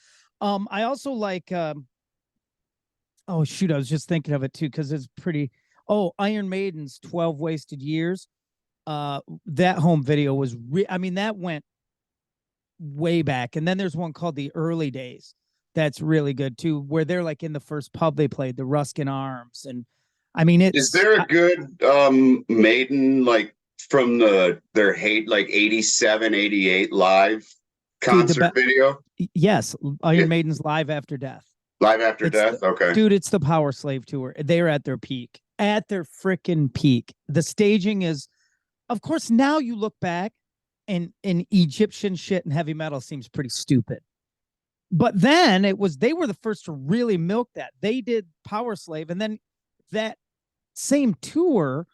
[SPEAKER 1] I also like oh shoot, I was just thinking of it too because it's pretty. Oh, Iron Maiden's 12 Wasted Years. That home video was that went way back. And then there's one called The Early Days. That's really good too, where they're in the first pub they played, the Ruskin Arms. And is
[SPEAKER 2] there a good Maiden from their 87, 88 live concert video?
[SPEAKER 1] Yes, Iron Maiden's Live After Death.
[SPEAKER 2] Live After Death? Okay.
[SPEAKER 1] Dude, it's the Power Slave tour. They're at their peak. At their freaking peak. The staging is, of course, now you look back and Egyptian shit and heavy metal seems pretty stupid. But then they were the first to really milk that. They did Power Slave, and then that same tour,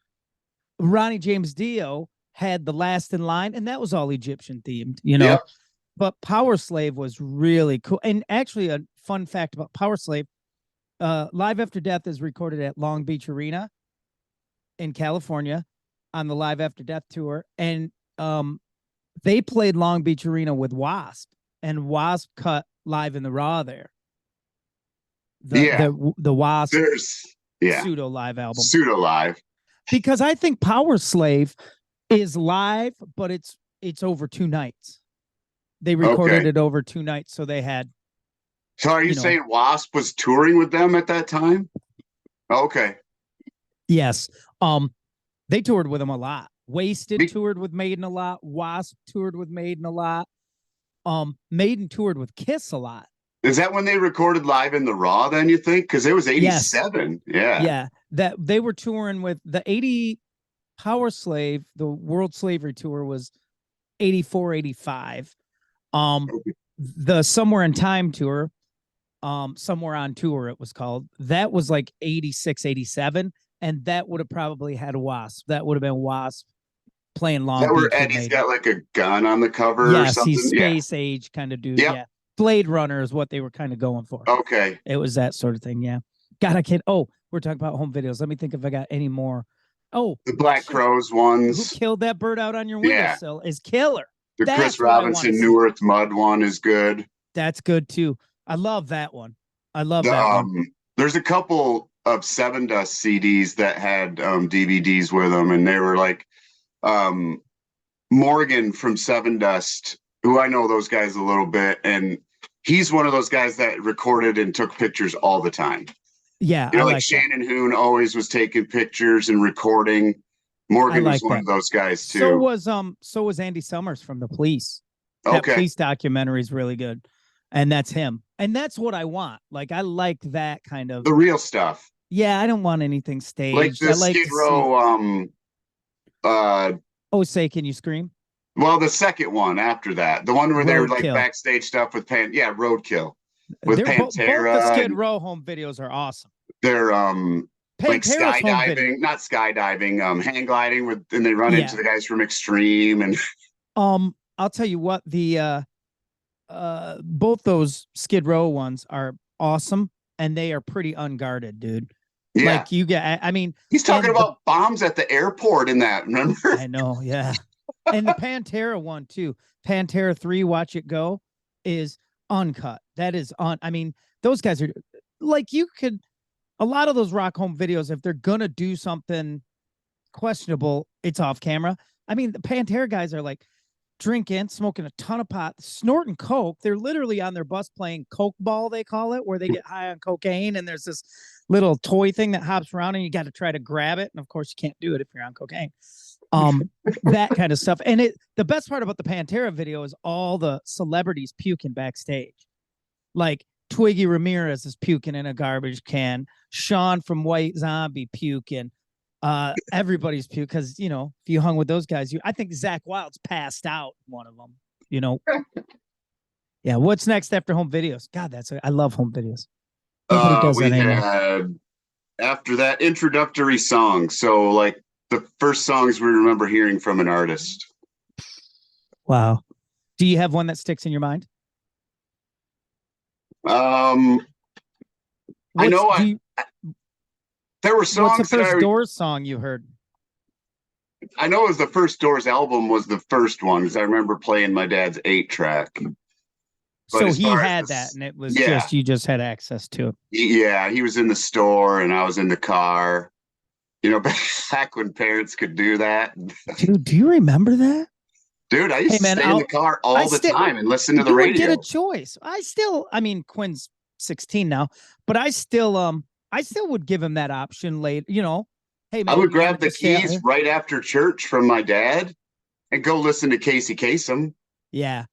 [SPEAKER 1] Ronnie James Dio had The Last in Line, and that was all Egyptian themed,
[SPEAKER 2] Yep.
[SPEAKER 1] But Power Slave was really cool. And actually, a fun fact about Power Slave, Live After Death is recorded at Long Beach Arena in California on the Live After Death tour. And they played Long Beach Arena with Wasp, and Wasp cut Live in the Raw there. The Wasp pseudo live album.
[SPEAKER 2] Pseudo live.
[SPEAKER 1] Because I think Power Slave is live, but it's over 2 nights. They recorded
[SPEAKER 2] Okay.
[SPEAKER 1] it over 2 nights, so they had,
[SPEAKER 2] So are you
[SPEAKER 1] you know,
[SPEAKER 2] saying Wasp was touring with them at that time? Okay.
[SPEAKER 1] yes. They toured with them a lot. Wasted
[SPEAKER 2] Be-
[SPEAKER 1] toured with Maiden a lot. Wasp toured with Maiden a lot. Maiden toured with Kiss a lot.
[SPEAKER 2] Is that when they recorded Live in the Raw then, you think? Because it was
[SPEAKER 1] Yes.
[SPEAKER 2] 87. Yeah.
[SPEAKER 1] Yeah. That they were touring with the 80 Power Slave, the World Slavery Tour was 84, 85. The Somewhere in Time tour, Somewhere on Tour, it was called. That was like 86, 87. And that would have probably had Wasp. That would have been Wasp playing
[SPEAKER 2] Is
[SPEAKER 1] Long
[SPEAKER 2] that where
[SPEAKER 1] Beach with
[SPEAKER 2] Eddie's
[SPEAKER 1] Maiden.
[SPEAKER 2] got like a gun on the cover or
[SPEAKER 1] Yes, he's
[SPEAKER 2] something? Yeah.
[SPEAKER 1] space age kind of dude.
[SPEAKER 2] Yep.
[SPEAKER 1] Yeah. Blade Runner is what they were kind of going for.
[SPEAKER 2] Okay.
[SPEAKER 1] It was that sort of thing. Yeah. God, I can't. Oh, we're talking about home videos. Let me think if I got any more. Oh,
[SPEAKER 2] The Black
[SPEAKER 1] shit.
[SPEAKER 2] Crows
[SPEAKER 1] Who
[SPEAKER 2] ones.
[SPEAKER 1] killed that bird out on your
[SPEAKER 2] Yeah.
[SPEAKER 1] windowsill is killer.
[SPEAKER 2] The Chris
[SPEAKER 1] That's what I want to
[SPEAKER 2] Robinson
[SPEAKER 1] see.
[SPEAKER 2] New Earth Mud one is good.
[SPEAKER 1] That's good too. I love that one. I love
[SPEAKER 2] The
[SPEAKER 1] that one.
[SPEAKER 2] there's a couple of Seven Dust CDs that had DVDs with them, and they were like um Morgan from Seven Dust, who I know those guys a little bit, and he's one of those guys that recorded and took pictures all the time.
[SPEAKER 1] Yeah,
[SPEAKER 2] You
[SPEAKER 1] I
[SPEAKER 2] know, like
[SPEAKER 1] like that.
[SPEAKER 2] Shannon Hoon always was taking pictures and recording.
[SPEAKER 1] I
[SPEAKER 2] Morgan was
[SPEAKER 1] like
[SPEAKER 2] one
[SPEAKER 1] that.
[SPEAKER 2] of those guys too.
[SPEAKER 1] So was Andy Summers from The Police. That
[SPEAKER 2] Okay.
[SPEAKER 1] Police documentary is really good. And that's him. And that's what I want. Like I like that kind of.
[SPEAKER 2] The real stuff.
[SPEAKER 1] Yeah, I don't want anything
[SPEAKER 2] Like
[SPEAKER 1] staged. I
[SPEAKER 2] the
[SPEAKER 1] like
[SPEAKER 2] Skid
[SPEAKER 1] to see.
[SPEAKER 2] Row uh
[SPEAKER 1] Oh, say, can you scream?
[SPEAKER 2] well, the second one after that, the one where they were like
[SPEAKER 1] Roadkill.
[SPEAKER 2] backstage stuff with Roadkill with
[SPEAKER 1] They're both the
[SPEAKER 2] Pantera,
[SPEAKER 1] Skid
[SPEAKER 2] and
[SPEAKER 1] Row home videos are awesome.
[SPEAKER 2] they're like
[SPEAKER 1] Pantera's home video.
[SPEAKER 2] skydiving, not skydiving, hang gliding with, and they run into
[SPEAKER 1] Yeah.
[SPEAKER 2] the guys from Extreme, and
[SPEAKER 1] I'll tell you what, the both those Skid Row ones are awesome and they are pretty unguarded, dude.
[SPEAKER 2] yeah,
[SPEAKER 1] Like you get, I mean,
[SPEAKER 2] he's talking
[SPEAKER 1] and
[SPEAKER 2] about bombs at the airport in that. Remember?
[SPEAKER 1] I know, yeah. And the Pantera one too. Pantera 3, Watch It Go, is uncut. That is on. I mean, those guys are like you could a lot of those rock home videos, if they're gonna do something questionable, it's off camera. I mean, the Pantera guys are like drinking, smoking a ton of pot, snorting coke. They're literally on their bus playing coke ball, they call it, where they get high on cocaine, and there's this little toy thing that hops around, and you got to try to grab it. And of course, you can't do it if you're on cocaine. That kind of stuff. And the best part about the Pantera video is all the celebrities puking backstage. Like Twiggy Ramirez is puking in a garbage can. Sean from White Zombie puking. Everybody's puke because if you hung with those guys, I think Zach Wild's passed out. One of them, Yeah. What's next after home videos? God, I love home videos. Nobody does
[SPEAKER 2] We
[SPEAKER 1] that anymore.
[SPEAKER 2] had after that introductory song, so like the first songs we remember hearing from an artist.
[SPEAKER 1] Wow. Do you have one that sticks in your mind?
[SPEAKER 2] I know there were songs.
[SPEAKER 1] What's the first Doors song you heard?
[SPEAKER 2] I know it was the first Doors album was the first one because I remember playing my dad's 8-track.
[SPEAKER 1] So he had that, and it was you just had access to it.
[SPEAKER 2] Yeah, he was in the store, and I was in the car. Back when parents could do that.
[SPEAKER 1] Dude, do you remember that?
[SPEAKER 2] Dude, I used to stay in the car all the time and listen to the radio.
[SPEAKER 1] You would get a choice. I mean, Quinn's 16 now, but I still would give him that option late. Hey, man,
[SPEAKER 2] I would grab the keys right after church from my dad and go listen to Casey Kasem.
[SPEAKER 1] Yeah.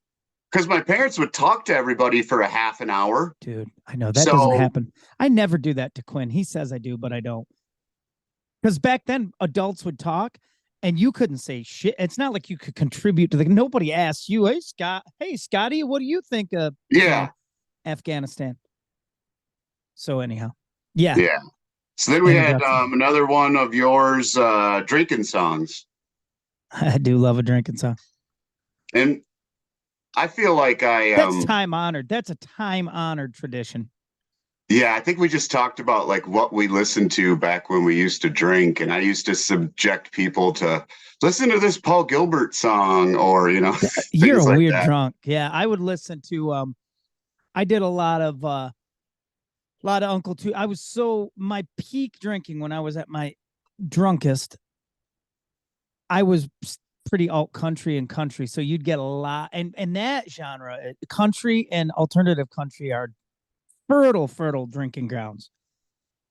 [SPEAKER 2] Because my parents would talk to everybody for a half an hour.
[SPEAKER 1] Dude, I know that doesn't happen. I never do that to Quinn. He says I do, but I don't. Because back then, adults would talk and you couldn't say shit. It's not like you could contribute to nobody asked you, hey, Scotty, what do you think of Afghanistan? So anyhow, yeah.
[SPEAKER 2] Yeah. So then we had another one of yours, drinking songs.
[SPEAKER 1] I do love a drinking song.
[SPEAKER 2] And I feel like
[SPEAKER 1] that's time honored. That's a time honored tradition.
[SPEAKER 2] Yeah, I think we just talked about like what we listened to back when we used to drink, and I used to subject people to listen to this Paul Gilbert song, or
[SPEAKER 1] you're a weird drunk. Yeah, I would listen to I did a lot of Uncle Two. I was my peak drinking when I was at my drunkest. I was pretty alt country and country, so you'd get a lot, and that genre, country and alternative country, are fertile drinking grounds.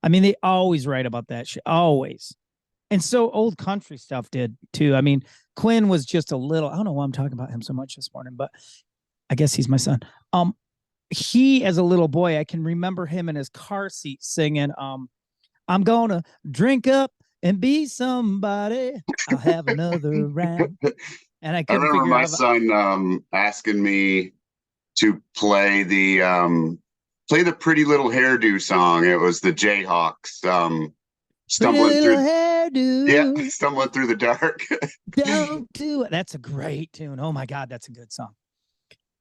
[SPEAKER 1] I mean, they always write about that shit, always. And so old country stuff did too. I mean, Quinn was just a little, I don't know why I'm talking about him so much this morning, but I guess he's my son. He, as a little boy, I can remember him in his car seat singing, I'm gonna drink up and be somebody. I'll have another round. And I
[SPEAKER 2] I
[SPEAKER 1] couldn't
[SPEAKER 2] remember
[SPEAKER 1] figure
[SPEAKER 2] my
[SPEAKER 1] out.
[SPEAKER 2] son asking me to play the Pretty Little Hairdo song. It was the Jayhawks.
[SPEAKER 1] Pretty
[SPEAKER 2] Stumbling
[SPEAKER 1] little
[SPEAKER 2] through Yeah,
[SPEAKER 1] hairdo,
[SPEAKER 2] stumbling through the dark.
[SPEAKER 1] don't do it. That's a great tune. Oh my God, that's a good song.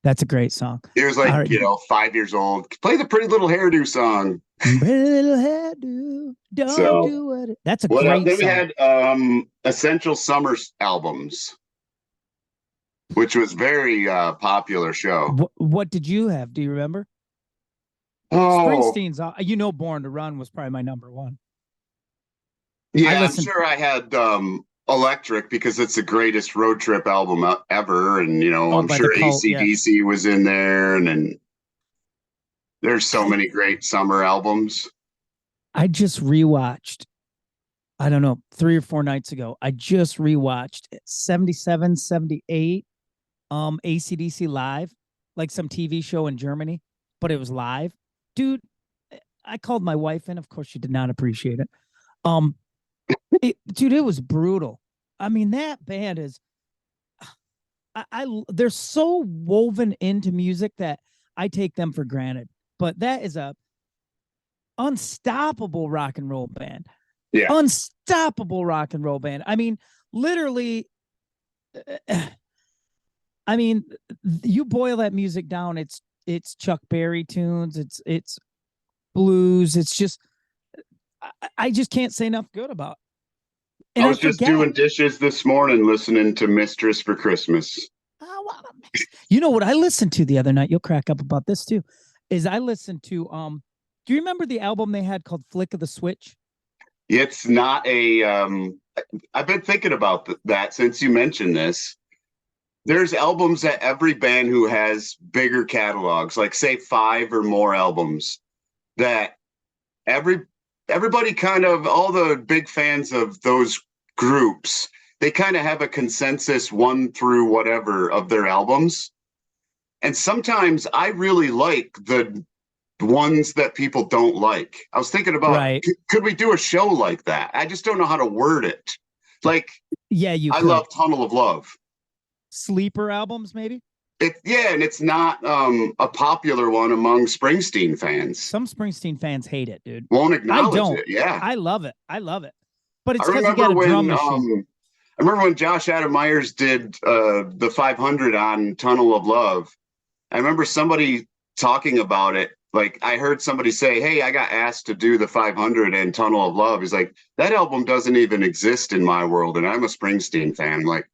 [SPEAKER 1] That's a great song.
[SPEAKER 2] He was
[SPEAKER 1] All
[SPEAKER 2] like,
[SPEAKER 1] right.
[SPEAKER 2] 5 years old. Play the Pretty Little Hairdo song.
[SPEAKER 1] Pretty little hairdo, don't
[SPEAKER 2] So
[SPEAKER 1] do it. That's a
[SPEAKER 2] what else?
[SPEAKER 1] great
[SPEAKER 2] Then we
[SPEAKER 1] song.
[SPEAKER 2] had Essential Summer albums, which was very popular show.
[SPEAKER 1] What did you have? Do you remember?
[SPEAKER 2] Oh,
[SPEAKER 1] Springsteen's, Born to Run was probably my number one. I
[SPEAKER 2] yeah, I'm
[SPEAKER 1] listened.
[SPEAKER 2] sure I had Electric because it's the greatest road trip album ever. And,
[SPEAKER 1] Oh,
[SPEAKER 2] I'm
[SPEAKER 1] by the
[SPEAKER 2] sure
[SPEAKER 1] Cult, yeah.
[SPEAKER 2] AC/DC was in there. And there's so
[SPEAKER 1] I
[SPEAKER 2] many great summer albums.
[SPEAKER 1] I just rewatched. I don't know, 3 or 4 nights ago. I just rewatched 77, 78, AC/DC live, like some TV show in Germany, but it was live. Dude, I called my wife in. Of course, she did not appreciate it. Um, dude, it was brutal. I mean, that band is, they're so woven into music that I take them for granted. But that is a unstoppable rock and roll band.
[SPEAKER 2] Yeah.
[SPEAKER 1] Unstoppable rock and roll band. I mean, literally, I mean, you boil that music down, it's Chuck Berry tunes, it's blues, it's just, I just can't say enough good about. And
[SPEAKER 2] I
[SPEAKER 1] I
[SPEAKER 2] was just
[SPEAKER 1] forget.
[SPEAKER 2] doing dishes this morning listening to Mistress for Christmas.
[SPEAKER 1] You know what I listened to the other night? You'll crack up about this too. Is I listened to do you remember the album they had called Flick of the Switch?
[SPEAKER 2] It's not a I've been thinking about that since you mentioned this. There's albums that every band who has bigger catalogs, like say 5 or more albums, that everybody kind of, all the big fans of those groups, they kind of have a consensus 1 through whatever of their albums. And sometimes I really like the ones that people don't like. I was thinking about,
[SPEAKER 1] Right.
[SPEAKER 2] could we do a show like that? I just don't know how to word it. Like,
[SPEAKER 1] yeah,
[SPEAKER 2] I love Tunnel of Love.
[SPEAKER 1] Sleeper albums, maybe?
[SPEAKER 2] And it's not a popular one among Springsteen fans.
[SPEAKER 1] Some Springsteen fans hate it, dude.
[SPEAKER 2] Won't acknowledge
[SPEAKER 1] I don't.
[SPEAKER 2] it. Yeah.
[SPEAKER 1] I love it. I love it. But it's
[SPEAKER 2] I
[SPEAKER 1] because you got a drum machine.
[SPEAKER 2] I remember when Josh Adam Myers did the 500 on Tunnel of Love. I remember somebody talking about it. Like, I heard somebody say, hey, I got asked to do the 500 and Tunnel of Love. He's like, that album doesn't even exist in my world. And I'm a Springsteen fan. I'm like,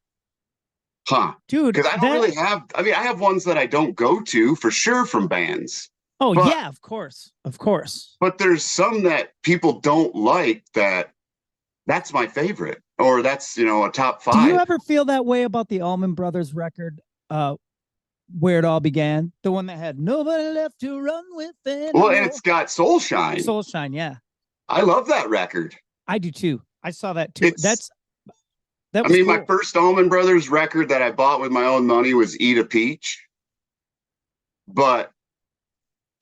[SPEAKER 2] huh.
[SPEAKER 1] Dude.
[SPEAKER 2] Because I don't really have, I have ones that I don't go to for sure from bands.
[SPEAKER 1] Oh, but, yeah, of course. Of course.
[SPEAKER 2] But there's some that people don't like that's my favorite. Or that's, a top 5.
[SPEAKER 1] Do you ever feel that way about the Allman Brothers record? Where it all began, the one that had nobody left to run with anymore.
[SPEAKER 2] Well, and it's got Soul Shine.
[SPEAKER 1] Soul Shine, yeah.
[SPEAKER 2] I love that record.
[SPEAKER 1] I do too. I saw that too. That was cool.
[SPEAKER 2] My first Allman Brothers record that I bought with my own money was Eat a Peach. But,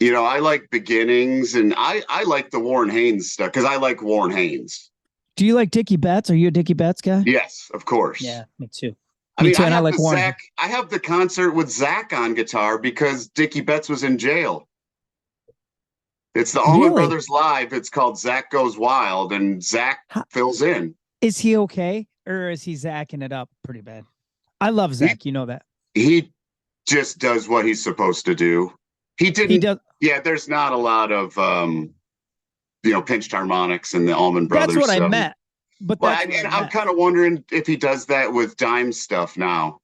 [SPEAKER 2] I like Beginnings, and I like the Warren Haynes stuff because I like Warren Haynes.
[SPEAKER 1] Do you like Dickie Betts? Are you a Dickie Betts guy?
[SPEAKER 2] Yes, of course.
[SPEAKER 1] Yeah, me too.
[SPEAKER 2] I
[SPEAKER 1] like Warren.
[SPEAKER 2] I have the concert with Zach on guitar because Dickie Betts was in jail. It's the Allman Brothers Live. It's called Zach Goes Wild, and Zach fills in.
[SPEAKER 1] Is he okay, or is he zacking it up pretty bad? I love Zach. You know that.
[SPEAKER 2] He just does what he's supposed to do. He does. Yeah, there's not a lot of pinched harmonics in the Allman Brothers.
[SPEAKER 1] That's what I meant. But
[SPEAKER 2] I'm kind of wondering if he does that with Dime stuff now.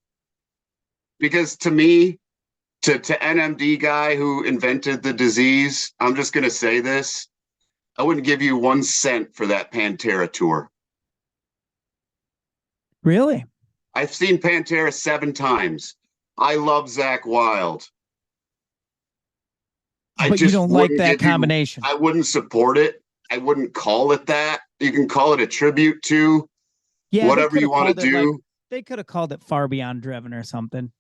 [SPEAKER 2] Because to me, to NMD guy who invented the disease, I'm just going to say this. I wouldn't give you 1 cent for that Pantera tour.
[SPEAKER 1] Really?
[SPEAKER 2] I've seen Pantera 7 times. I love Zakk Wylde. I
[SPEAKER 1] But you
[SPEAKER 2] just
[SPEAKER 1] don't like
[SPEAKER 2] wouldn't
[SPEAKER 1] that
[SPEAKER 2] give you,
[SPEAKER 1] combination.
[SPEAKER 2] I wouldn't support it. I wouldn't call it that. You can call it a tribute to
[SPEAKER 1] Yeah, they
[SPEAKER 2] whatever
[SPEAKER 1] could
[SPEAKER 2] you
[SPEAKER 1] have
[SPEAKER 2] want to
[SPEAKER 1] called it like
[SPEAKER 2] do.
[SPEAKER 1] they could have called it Far Beyond Driven or something.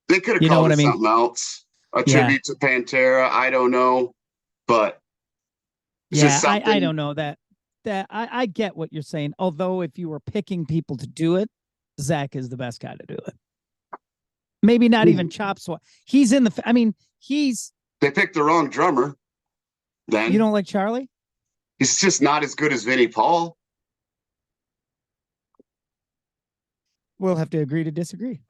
[SPEAKER 2] They could have
[SPEAKER 1] You know
[SPEAKER 2] called
[SPEAKER 1] what
[SPEAKER 2] it
[SPEAKER 1] I mean?
[SPEAKER 2] something else. A
[SPEAKER 1] Yeah.
[SPEAKER 2] tribute to Pantera. I don't know. But it's just
[SPEAKER 1] Yeah, I
[SPEAKER 2] something.
[SPEAKER 1] don't know that I get what you're saying. Although if you were picking people to do it, Zach is the best guy to do it. Maybe not even Chop Swap. He's in the I mean, he's
[SPEAKER 2] They picked the wrong drummer
[SPEAKER 1] you
[SPEAKER 2] then.
[SPEAKER 1] don't like Charlie?
[SPEAKER 2] He's just not as good as Vinnie Paul.
[SPEAKER 1] We'll have to agree to disagree.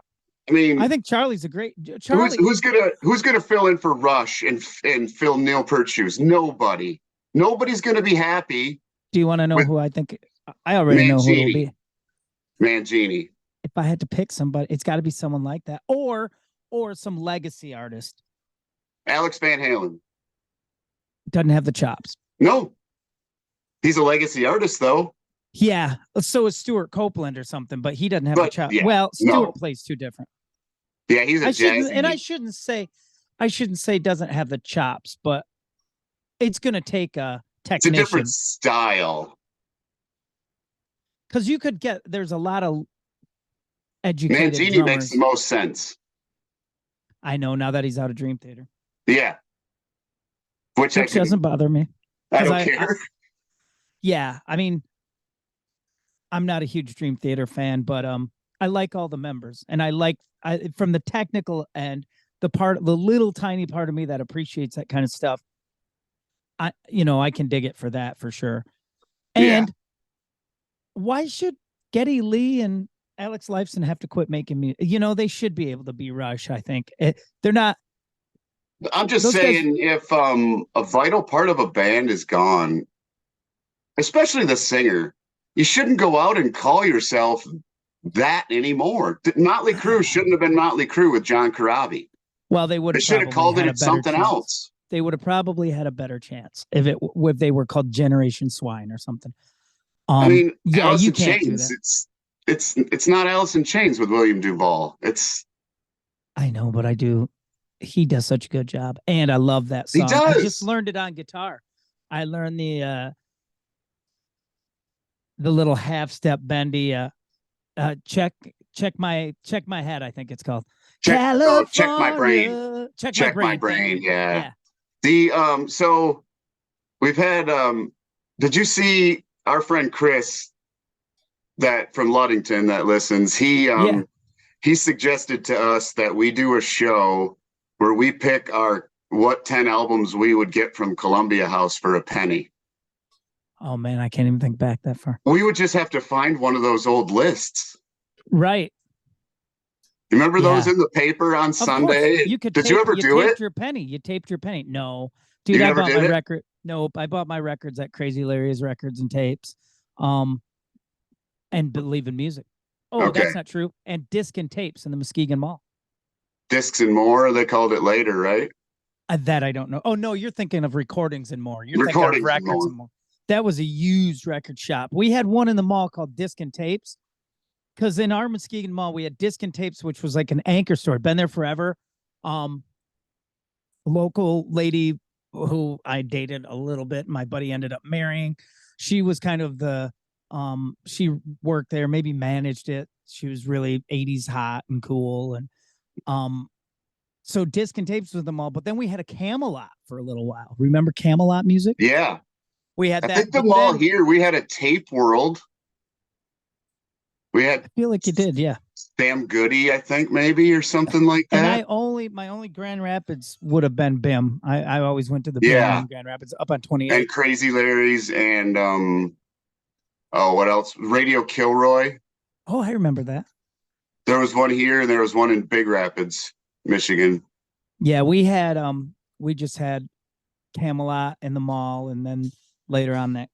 [SPEAKER 2] I mean,
[SPEAKER 1] I think Charlie's a great Charlie.
[SPEAKER 2] who's gonna fill in for Rush and fill Neil Peart's shoes? Nobody. Nobody's gonna be happy
[SPEAKER 1] Do you want to know
[SPEAKER 2] with
[SPEAKER 1] who I think? I already know who it'll
[SPEAKER 2] Mangini.
[SPEAKER 1] be.
[SPEAKER 2] Mangini.
[SPEAKER 1] If I had to pick somebody, it's got to be someone like that, or some legacy artist.
[SPEAKER 2] Alex Van Halen.
[SPEAKER 1] Doesn't have the chops.
[SPEAKER 2] No. He's a legacy artist though.
[SPEAKER 1] Yeah, so is Stuart Copeland or something, but he doesn't have the
[SPEAKER 2] But
[SPEAKER 1] chop.
[SPEAKER 2] yeah,
[SPEAKER 1] Well, Stuart
[SPEAKER 2] no.
[SPEAKER 1] plays too different.
[SPEAKER 2] Yeah, he's a jazzy.
[SPEAKER 1] And I shouldn't say doesn't have the chops, but it's going to take a
[SPEAKER 2] It's a different
[SPEAKER 1] technician
[SPEAKER 2] style.
[SPEAKER 1] because you could get there's a lot of educated
[SPEAKER 2] Mangini makes
[SPEAKER 1] drummers.
[SPEAKER 2] the most sense.
[SPEAKER 1] I know now that he's out of Dream Theater,
[SPEAKER 2] Yeah. Which
[SPEAKER 1] doesn't bother me.
[SPEAKER 2] I don't care.
[SPEAKER 1] Yeah, I mean, I'm not a huge Dream Theater fan, but I like all the members, and from the technical end, the little tiny part of me that appreciates that kind of stuff. I can dig it for that for sure. And why should Geddy Lee and Alex Lifeson have to quit making music? They should be able to be Rush. I think they're not.
[SPEAKER 2] I'm just saying, if a vital part of a band is gone, especially the singer, you shouldn't go out and call yourself that anymore. Motley Crue shouldn't have been Motley Crue with John Corabi.
[SPEAKER 1] Well, they would.
[SPEAKER 2] They should have called it something else.
[SPEAKER 1] They would have probably had a better chance if they were called Generation Swine or something.
[SPEAKER 2] I mean,
[SPEAKER 1] yeah,
[SPEAKER 2] Alice
[SPEAKER 1] you
[SPEAKER 2] in
[SPEAKER 1] can't
[SPEAKER 2] Chains,
[SPEAKER 1] do that.
[SPEAKER 2] It's not Alice in Chains with William Duvall.
[SPEAKER 1] I know, but I do. He does such a good job, and I love that song.
[SPEAKER 2] He does.
[SPEAKER 1] I just learned it on guitar. I learned the little half step bendy. Check my head. I think it's called.
[SPEAKER 2] Check my brain.
[SPEAKER 1] Check my brain.
[SPEAKER 2] Yeah. So we've had. Did you see our friend Chris that from Ludington that listens? He suggested to us that we do a show where we pick what 10 albums we would get from Columbia House for a penny.
[SPEAKER 1] Oh man, I can't even think back that far.
[SPEAKER 2] We would just have to find one of those old lists.
[SPEAKER 1] Right.
[SPEAKER 2] Remember those in the paper on Sunday? Did you ever do it?
[SPEAKER 1] Your penny. You taped your penny. No, dude, I bought my record. Nope, I bought my records at Crazy Larry's Records and Tapes, and Believe in Music. Oh, okay. That's not true. And Disc and Tapes in the Muskegon Mall.
[SPEAKER 2] Discs and More, they called it later, right?
[SPEAKER 1] That I don't know. Oh no, you're thinking of Recordings and More. You're thinking of Records and More. That was a used record shop. We had one in the mall called Disc and Tapes. Because in our Muskegon Mall, we had Disc and Tapes, which was like an anchor store. Been there forever. Local lady who I dated a little bit, my buddy ended up marrying. She was kind of she worked there, maybe managed it. She was really 80s hot and cool. And so Disc and Tapes was the mall. But then we had a Camelot for a little while. Remember Camelot music?
[SPEAKER 2] Yeah.
[SPEAKER 1] We had that.
[SPEAKER 2] I think the mall here, we had a Tape World. I
[SPEAKER 1] feel like you did, yeah.
[SPEAKER 2] Sam Goody, I think maybe, or something like that.
[SPEAKER 1] And my only Grand Rapids would have been BIM. I always went to the BIM in Grand Rapids up on 28.
[SPEAKER 2] And Crazy Larry's and what else? Radio Kilroy.
[SPEAKER 1] Oh, I remember that.
[SPEAKER 2] There was one here and there was one in Big Rapids, Michigan.
[SPEAKER 1] Yeah, we just had Camelot in the mall, and then later on that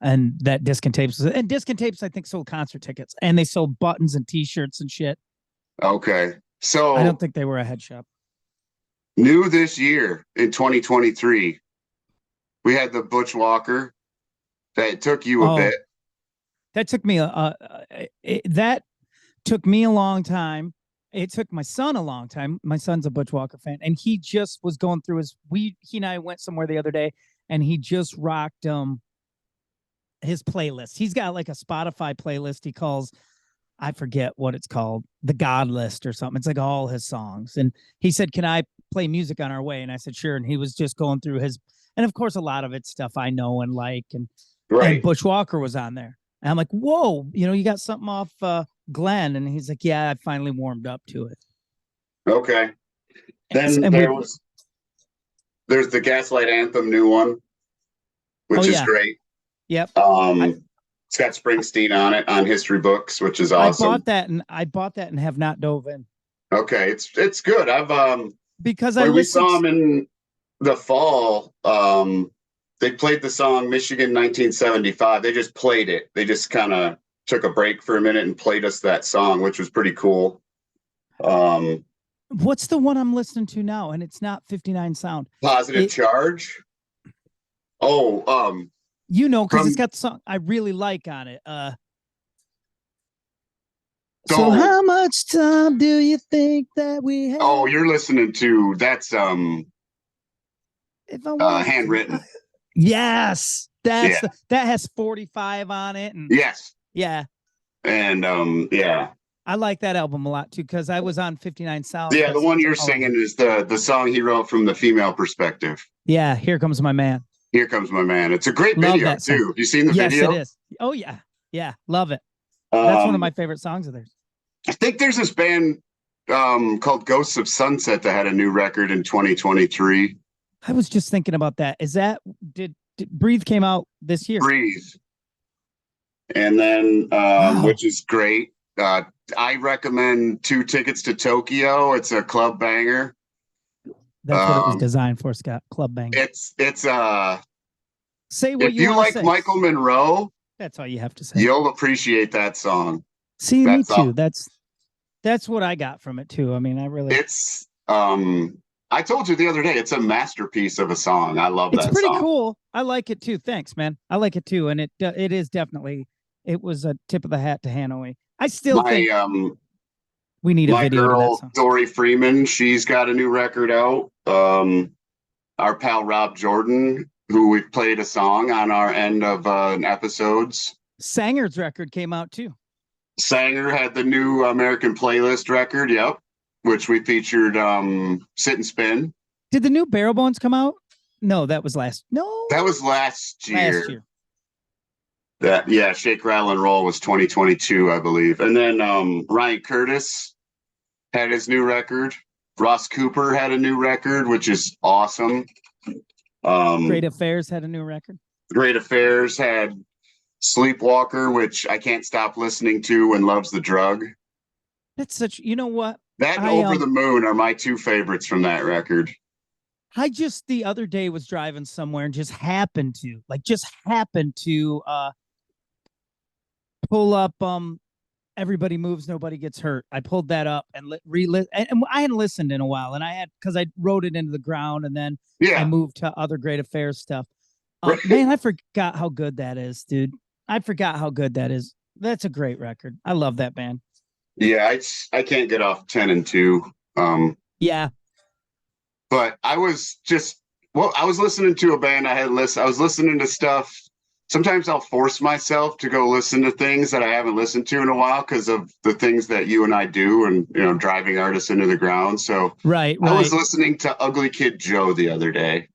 [SPEAKER 1] and that Disc and Tapes. And Disc and Tapes, I think, sold concert tickets. And they sold buttons and T-shirts and shit.
[SPEAKER 2] Okay. So
[SPEAKER 1] I don't think they were a head shop.
[SPEAKER 2] New this year in 2023, we had the Butch Walker. That took you a bit.
[SPEAKER 1] That took me that Took me a long time. It took my son a long time. My son's a Butch Walker fan, and he just was going through he and I went somewhere the other day, and he just rocked his playlist. He's got like a Spotify playlist he calls, I forget what it's called, the God List or something. It's like all his songs. And he said, "Can I play music on our way?" And I said, "Sure." And he was just going through his, and of course, a lot of it's stuff I know and like, and
[SPEAKER 2] Right.
[SPEAKER 1] Butch Walker was on there. And I'm like, "Whoa, you got something off Glenn?" And he's like, "Yeah, I finally warmed up to it."
[SPEAKER 2] Okay. Then
[SPEAKER 1] And
[SPEAKER 2] there's the Gaslight Anthem new one, which is
[SPEAKER 1] yeah,
[SPEAKER 2] great.
[SPEAKER 1] yep.
[SPEAKER 2] It's got Springsteen on it on history books, which is awesome.
[SPEAKER 1] I bought that and have not dove in.
[SPEAKER 2] Okay, it's good. I've
[SPEAKER 1] because
[SPEAKER 2] when we saw him in the fall, they played the song Michigan 1975. They just played it. They just kind of took a break for a minute and played us that song, which was pretty cool.
[SPEAKER 1] What's the one I'm listening to now? And it's not 59 Sound.
[SPEAKER 2] Positive Charge. Oh,
[SPEAKER 1] because it's got the song I really like on it. So how much time do you think that we have?
[SPEAKER 2] Oh, you're listening to that's Handwritten.
[SPEAKER 1] Yes, that has 45 on it. And
[SPEAKER 2] yes,
[SPEAKER 1] yeah,
[SPEAKER 2] and yeah,
[SPEAKER 1] I like that album a lot too because I was on 59 Sound.
[SPEAKER 2] Yeah, the one you're singing is the song he wrote from the female perspective.
[SPEAKER 1] Yeah, Here Comes My Man.
[SPEAKER 2] Here Comes My Man. It's a great video too. Have you seen the video?
[SPEAKER 1] Yes, it is. Oh yeah, love it. That's one of my favorite songs of theirs.
[SPEAKER 2] I think there's this band called Ghosts of Sunset that had a new record in 2023.
[SPEAKER 1] I was just thinking about that. Is that did Breathe came out this year?
[SPEAKER 2] Breathe. And then which is great. I recommend 2 Tickets to Tokyo. It's a club banger.
[SPEAKER 1] That's what it was designed for, Scott. Club banger.
[SPEAKER 2] It's
[SPEAKER 1] say what
[SPEAKER 2] if you like
[SPEAKER 1] say.
[SPEAKER 2] Michael Monroe,
[SPEAKER 1] that's all you have to say.
[SPEAKER 2] You'll appreciate that song.
[SPEAKER 1] See, me too. That's what I got from it too. I mean,
[SPEAKER 2] it's I told you the other day, it's a masterpiece of a song. I love that song.
[SPEAKER 1] It's pretty cool. I like it too. Thanks, man. I like it too. And it is definitely, it was a tip of the hat to Hanoi. I still think we need a video
[SPEAKER 2] girl,
[SPEAKER 1] to that song.
[SPEAKER 2] Dory Freeman, she's got a new record out. Our pal Rob Jordan, who we've played a song on our end of episodes.
[SPEAKER 1] Sanger's record came out too.
[SPEAKER 2] Sanger had the new American Playlist record, yep, which we featured Sit and Spin.
[SPEAKER 1] Did the new Barrel Bones come out? No, that was last. No,
[SPEAKER 2] that was last year. Shake, Rattle, and Roll was 2022, I believe. And then Ryan Curtis had his new record. Ross Cooper had a new record, which is awesome.
[SPEAKER 1] Great Affairs had a new record.
[SPEAKER 2] Great Affairs had Sleepwalker, which I can't stop listening to, and Loves the Drug.
[SPEAKER 1] That's such, you know what?
[SPEAKER 2] That and Over the Moon are my 2 favorites from that record.
[SPEAKER 1] I just the other day was driving somewhere and just happened to pull up Everybody Moves, Nobody Gets Hurt. I pulled that up and and I hadn't listened in a while, and I had because I wrote it into the ground, and then I moved to other Great Affairs stuff. Man, I forgot how good that is, dude. I forgot how good that is. That's a great record. I love that band.
[SPEAKER 2] Yeah, I can't get off 10 and 2.
[SPEAKER 1] Yeah.
[SPEAKER 2] But I was listening to a band I was listening to stuff. Sometimes I'll force myself to go listen to things that I haven't listened to in a while because of the things that you and I do and, driving artists into the ground. So
[SPEAKER 1] right.
[SPEAKER 2] I was listening to Ugly Kid Joe the other day.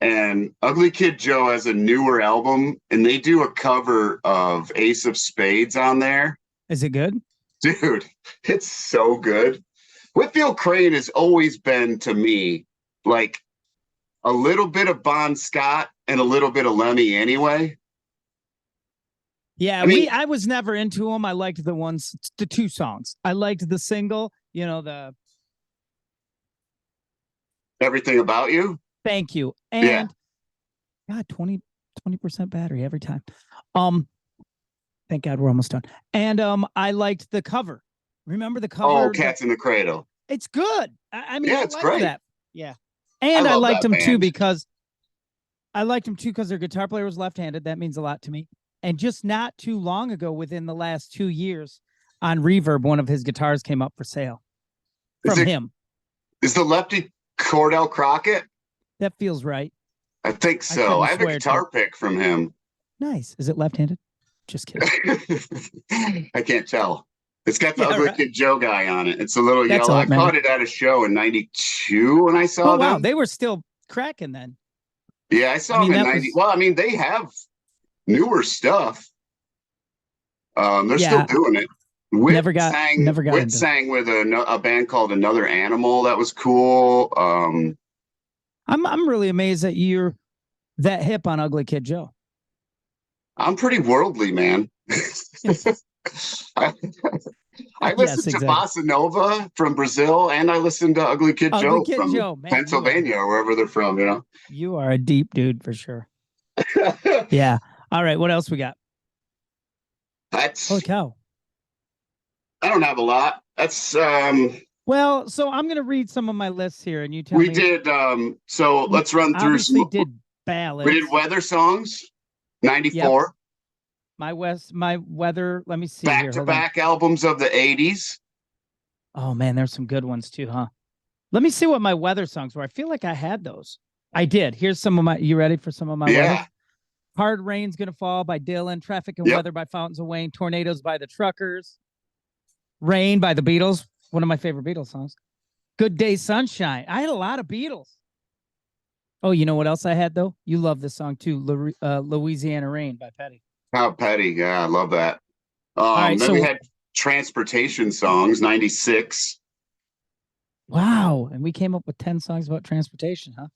[SPEAKER 2] And Ugly Kid Joe has a newer album, and they do a cover of Ace of Spades on there.
[SPEAKER 1] Is it good?
[SPEAKER 2] Dude, it's so good. Whitfield Crane has always been, to me, like a little bit of Bon Scott and a little bit of Lemmy anyway.
[SPEAKER 1] Yeah, I was never into them. I liked the 2 songs. I liked the single, the
[SPEAKER 2] Everything About You.
[SPEAKER 1] Thank you. And God, 20% battery every time. Thank God we're almost done. And I liked the cover. Remember the cover?
[SPEAKER 2] Oh, Cats in the Cradle.
[SPEAKER 1] It's good. I mean,
[SPEAKER 2] it's great.
[SPEAKER 1] That. Yeah. And I liked them too because their guitar player was left-handed. That means a lot to me. And just not too long ago, within the last 2 years, on Reverb, one of his guitars came up for sale
[SPEAKER 2] Is
[SPEAKER 1] from
[SPEAKER 2] it
[SPEAKER 1] him.
[SPEAKER 2] is the lefty Cordell Crockett?
[SPEAKER 1] That feels right.
[SPEAKER 2] I think so. I have a guitar pick from him.
[SPEAKER 1] Nice. Is it left-handed? Just kidding.
[SPEAKER 2] I can't tell. It's got the Ugly Kid Joe guy on it. It's a little
[SPEAKER 1] That's
[SPEAKER 2] yellow.
[SPEAKER 1] all
[SPEAKER 2] I
[SPEAKER 1] that
[SPEAKER 2] caught it at a show in '92 when I saw
[SPEAKER 1] Oh wow,
[SPEAKER 2] them.
[SPEAKER 1] they were still cracking then.
[SPEAKER 2] Yeah, I saw them in '90. Well, I mean, they have newer stuff. They're still doing it. Whit
[SPEAKER 1] never got
[SPEAKER 2] sang with a band called Another Animal. That was cool.
[SPEAKER 1] I'm really amazed that you're that hip on Ugly Kid Joe.
[SPEAKER 2] I'm pretty worldly, man. I listened to Bossa Nova from Brazil, and I listened to Ugly Kid Joe from Pennsylvania or wherever they're from. You know,
[SPEAKER 1] you are a deep dude for sure. Yeah. All right. What else we got? Holy cow.
[SPEAKER 2] I don't have a lot. That's
[SPEAKER 1] well, so I'm gonna read some of my lists here, and you tell
[SPEAKER 2] me.
[SPEAKER 1] We
[SPEAKER 2] did so let's run through some.
[SPEAKER 1] We did ballads.
[SPEAKER 2] We did weather songs. 94. Yep.
[SPEAKER 1] My weather. Let me see.
[SPEAKER 2] Back to back albums of the 80s.
[SPEAKER 1] Oh man, there's some good ones too, huh? Let me see what my weather songs were. I feel like I had those. I did. Here's some of my. You ready for some of my weather? Hard Rain's Gonna Fall by Dylan. Traffic and Weather by Fountains of Wayne. Tornadoes by the Truckers. Rain by the Beatles. One of my favorite Beatles songs. Good Day Sunshine. I had a lot of Beatles. Oh, you know what else I had though? You love this song too. Louisiana Rain by Petty.
[SPEAKER 2] Oh, Petty. Yeah, I love that. Then we had transportation songs, 96.
[SPEAKER 1] Wow. And we came up with 10 songs about transportation, huh?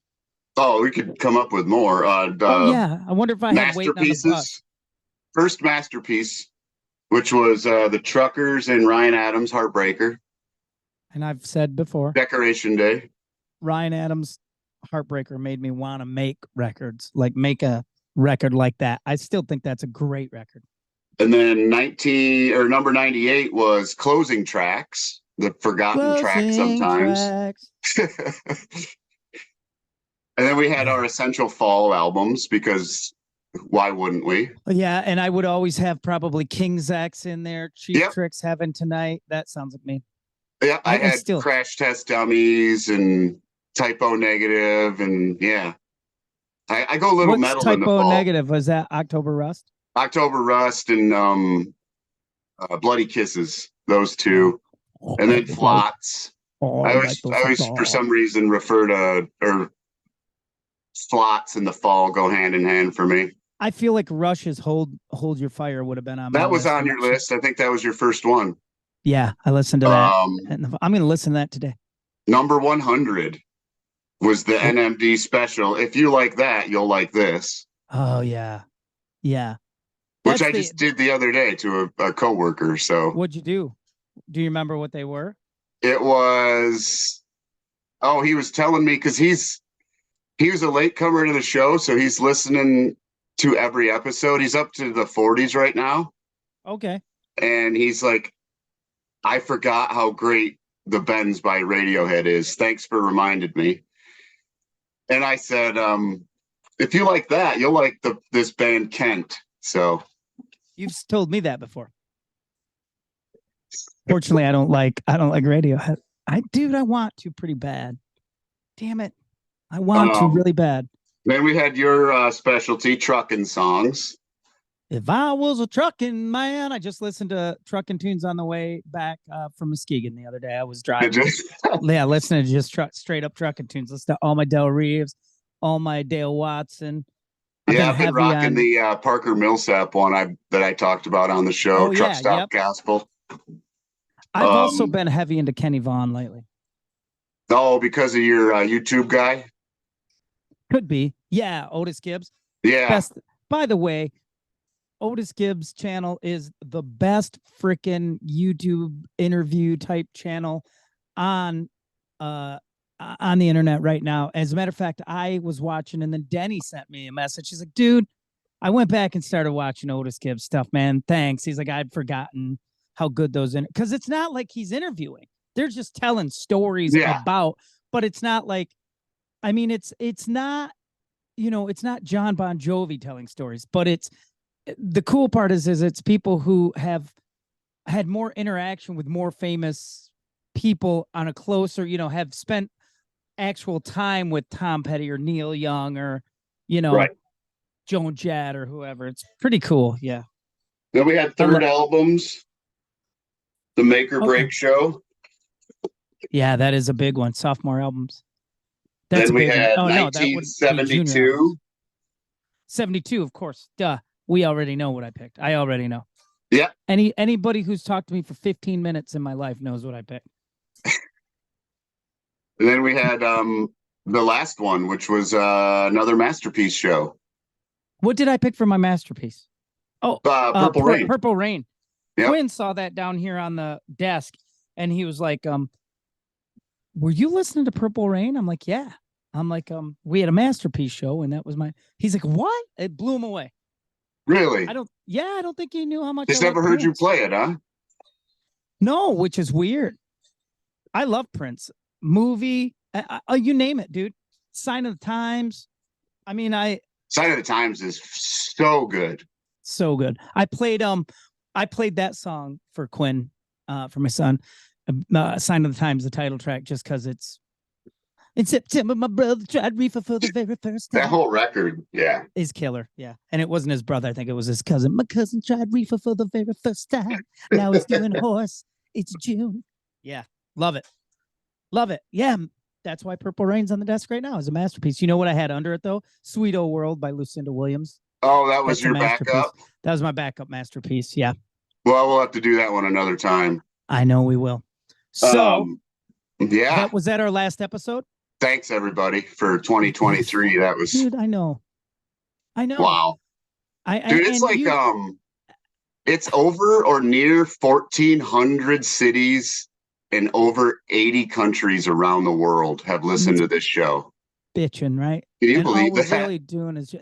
[SPEAKER 2] Oh, we could come up with more.
[SPEAKER 1] Yeah. I wonder if I had Waiting on the Bus.
[SPEAKER 2] First masterpiece, which was the Truckers and Ryan Adams' Heartbreaker.
[SPEAKER 1] And I've said before,
[SPEAKER 2] Decoration Day.
[SPEAKER 1] Ryan Adams' Heartbreaker made me want to make records, like make a record like that. I still think that's a great record.
[SPEAKER 2] And then number 98 was Closing Tracks, the forgotten track sometimes. And then we had our Essential Fall albums, because why wouldn't we?
[SPEAKER 1] Yeah, and I would always have probably King's X in there. Cheap Tricks, Heaven Tonight. That sounds like me.
[SPEAKER 2] Yeah, I had Crash Test Dummies and Typo Negative, and I go a little metal in the fall.
[SPEAKER 1] Typo Negative? Was that October Rust?
[SPEAKER 2] October Rust and Bloody Kisses, those two. And then Flots. I always for some reason refer to Flots in the fall go hand in hand for me.
[SPEAKER 1] I feel like Rush's Hold Your Fire would have been on my list.
[SPEAKER 2] That was on your list. I think that was your first one.
[SPEAKER 1] Yeah, I listened to that. I'm going to listen to that today.
[SPEAKER 2] Number 100 was the NMD special. If you like that, you'll like this.
[SPEAKER 1] Oh, yeah. Yeah.
[SPEAKER 2] Which I just did the other day to a coworker. So
[SPEAKER 1] what'd you do? Do you remember what they were?
[SPEAKER 2] It was, he was telling me, because he was a latecomer to the show, so he's listening to every episode. He's up to the 40s right now.
[SPEAKER 1] Okay.
[SPEAKER 2] And he's like, I forgot how great The Bends by Radiohead is. Thanks for reminding me. And I said, if you like that, you'll like this band Kent. So
[SPEAKER 1] you've told me that before. Fortunately, I don't like Radiohead. I want to pretty bad. Damn it. I want to really bad.
[SPEAKER 2] Then we had your specialty, trucking songs.
[SPEAKER 1] If I was a trucking man, I just listened to trucking tunes on the way back from Muskegon the other day. I was driving. Listening to just straight up trucking tunes. Listen to all my Del Reeves, all my Dale Watson.
[SPEAKER 2] I've been rocking the Parker Millsap one that I talked about on the show, Truck Stop Gospel.
[SPEAKER 1] I've also been heavy into Kenny Vaughn lately.
[SPEAKER 2] Oh, because of your YouTube guy?
[SPEAKER 1] Could be. Yeah, Otis Gibbs.
[SPEAKER 2] Yeah.
[SPEAKER 1] By the way, Otis Gibbs' channel is the best freaking YouTube interview type channel on the internet right now. As a matter of fact, I was watching, and then Denny sent me a message. He's like, dude, I went back and started watching Otis Gibbs stuff, man. Thanks. He's like, I'd forgotten how good those because it's not like he's interviewing. They're just telling stories about, but it's not like, I mean, it's not, it's not John Bon Jovi telling stories, but the cool part is it's people who have had more interaction with more famous people on a closer, have spent actual time with Tom Petty or Neil Young or,
[SPEAKER 2] Right.
[SPEAKER 1] Joan Jett or whoever. It's pretty cool. Yeah.
[SPEAKER 2] Then we had third albums, the Make or Break Show.
[SPEAKER 1] Yeah, that is a big one. Sophomore albums. That's
[SPEAKER 2] then
[SPEAKER 1] a
[SPEAKER 2] we
[SPEAKER 1] big
[SPEAKER 2] had
[SPEAKER 1] one. Oh, no, that would be junior albums. 72, of course. Duh. We already know what I picked. I already know.
[SPEAKER 2] Yeah.
[SPEAKER 1] Anybody who's talked to me for 15 minutes in my life knows what I picked.
[SPEAKER 2] And then we had the last one, which was another Masterpiece show.
[SPEAKER 1] What did I pick for my masterpiece? Oh,
[SPEAKER 2] Purple Rain.
[SPEAKER 1] Purple Rain.
[SPEAKER 2] Yep.
[SPEAKER 1] Quinn saw that down here on the desk, and he was like, were you listening to Purple Rain? I'm like, yeah. I'm like, we had a Masterpiece show, and that was he's like, what? It blew him away.
[SPEAKER 2] Really?
[SPEAKER 1] I don't think he knew how much.
[SPEAKER 2] He's never heard you play it, huh?
[SPEAKER 1] No, which is weird. I love Prince. Movie, you name it, dude. Sign of the Times. I mean,
[SPEAKER 2] Sign of the Times is so good.
[SPEAKER 1] So good. I played that song for Quinn, for my son. Sign of the Times, the title track, just because it's in September. My brother tried reefer for the very first time.
[SPEAKER 2] That whole record, yeah,
[SPEAKER 1] is killer. Yeah, and it wasn't his brother. I think it was his cousin. My cousin tried reefer for the very first time. Now he's doing horse. It's June. Yeah, love it. Love it. Yeah, that's why Purple Rain's on the desk right now as a masterpiece. You know what I had under it, though? Sweet Old World by Lucinda Williams.
[SPEAKER 2] Oh, that was your backup?
[SPEAKER 1] That was my backup masterpiece, yeah.
[SPEAKER 2] Well, we'll have to do that one another time.
[SPEAKER 1] I know we will. So,
[SPEAKER 2] yeah.
[SPEAKER 1] Was that our last episode?
[SPEAKER 2] Thanks, everybody, for 2023. That was...
[SPEAKER 1] Dude, I know.
[SPEAKER 2] Wow. Dude, it's like, it's over or near 1,400 cities and over 80 countries around the world have listened to this show.
[SPEAKER 1] Bitching, right?
[SPEAKER 2] Can you believe that?
[SPEAKER 1] All we're really doing is,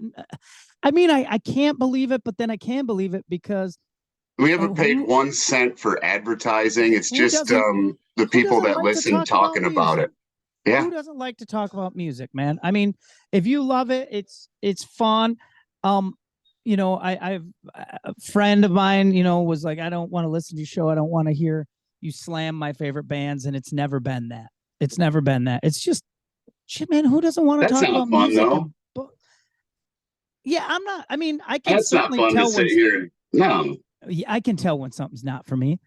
[SPEAKER 1] I mean, I can't believe it, but then I can believe it because
[SPEAKER 2] we haven't paid 1 cent for advertising. It's just the people that listen talking about it. Yeah.
[SPEAKER 1] Who doesn't like to talk about music, man? I mean, if you love it, it's fun. I've a friend of mine, was like, I don't want to listen to your show. I don't want to hear you slam my favorite bands, and it's never been that. It's never been that. It's just shit, man. Who doesn't want to talk about
[SPEAKER 2] fun,
[SPEAKER 1] music?
[SPEAKER 2] Though.
[SPEAKER 1] Yeah, I'm not. I mean, I can
[SPEAKER 2] That's
[SPEAKER 1] certainly
[SPEAKER 2] not fun
[SPEAKER 1] tell
[SPEAKER 2] to sit here. No,
[SPEAKER 1] I can tell when something's not for me.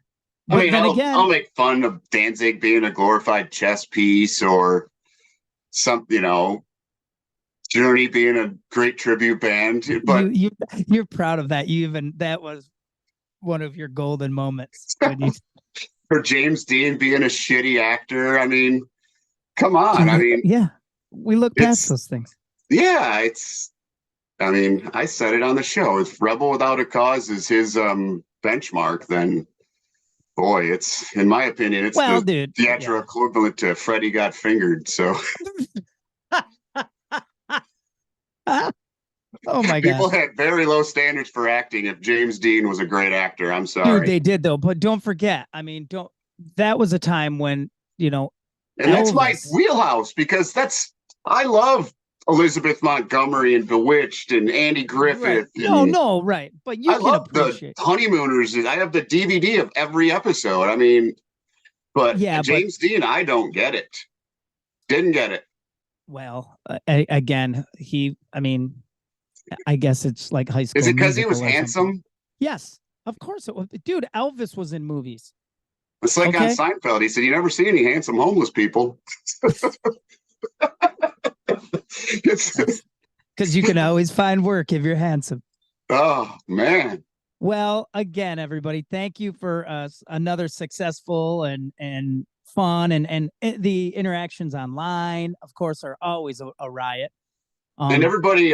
[SPEAKER 1] But
[SPEAKER 2] I mean, I'll make fun of Danzig being a glorified chess piece or Journey being a great tribute band. But
[SPEAKER 1] you're proud of that. That was one of your golden moments.
[SPEAKER 2] For James Dean being a shitty actor. I mean, come on. I mean,
[SPEAKER 1] yeah, we look past those things.
[SPEAKER 2] Yeah, I said it on the show. If Rebel Without a Cause is his benchmark, then boy, it's, in my opinion, it's the theatrical equivalent to Freddie Got Fingered. So
[SPEAKER 1] oh my god.
[SPEAKER 2] People had very low standards for acting if James Dean was a great actor. I'm sorry.
[SPEAKER 1] Dude, they did though, but don't forget. I mean, that was a time when,
[SPEAKER 2] and that's my wheelhouse because I love Elizabeth Montgomery and Bewitched and Andy Griffith.
[SPEAKER 1] Right. Right. But I
[SPEAKER 2] love the Honeymooners. I have the DVD of every episode. I mean, but James Dean, I don't get it. Didn't get it.
[SPEAKER 1] Well, again, I guess it's like High School.
[SPEAKER 2] Is it because he was handsome?
[SPEAKER 1] Yes, of course it was. Dude, Elvis was in movies.
[SPEAKER 2] It's like on Seinfeld. He said, "You never see any handsome homeless people."
[SPEAKER 1] Because you can always find work if you're handsome.
[SPEAKER 2] Oh, man.
[SPEAKER 1] Well, again, everybody, thank you for another successful and fun and the interactions online, of course, are always a riot.
[SPEAKER 2] And everybody,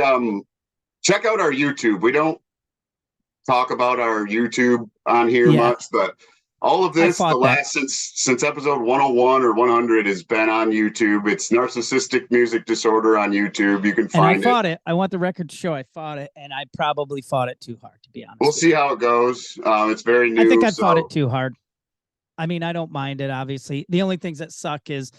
[SPEAKER 2] check out our YouTube. We talk about our YouTube on here much, but all of this, since episode 101 or 100 has been on YouTube. It's Narcissistic Music Disorder on YouTube. You can find it.
[SPEAKER 1] I fought it. I want the record to show I fought it, and I probably fought it too hard, to be honest.
[SPEAKER 2] We'll see how it goes. It's very new.
[SPEAKER 1] I think I fought it too hard. I mean, I don't mind it, obviously. The only things that suck is,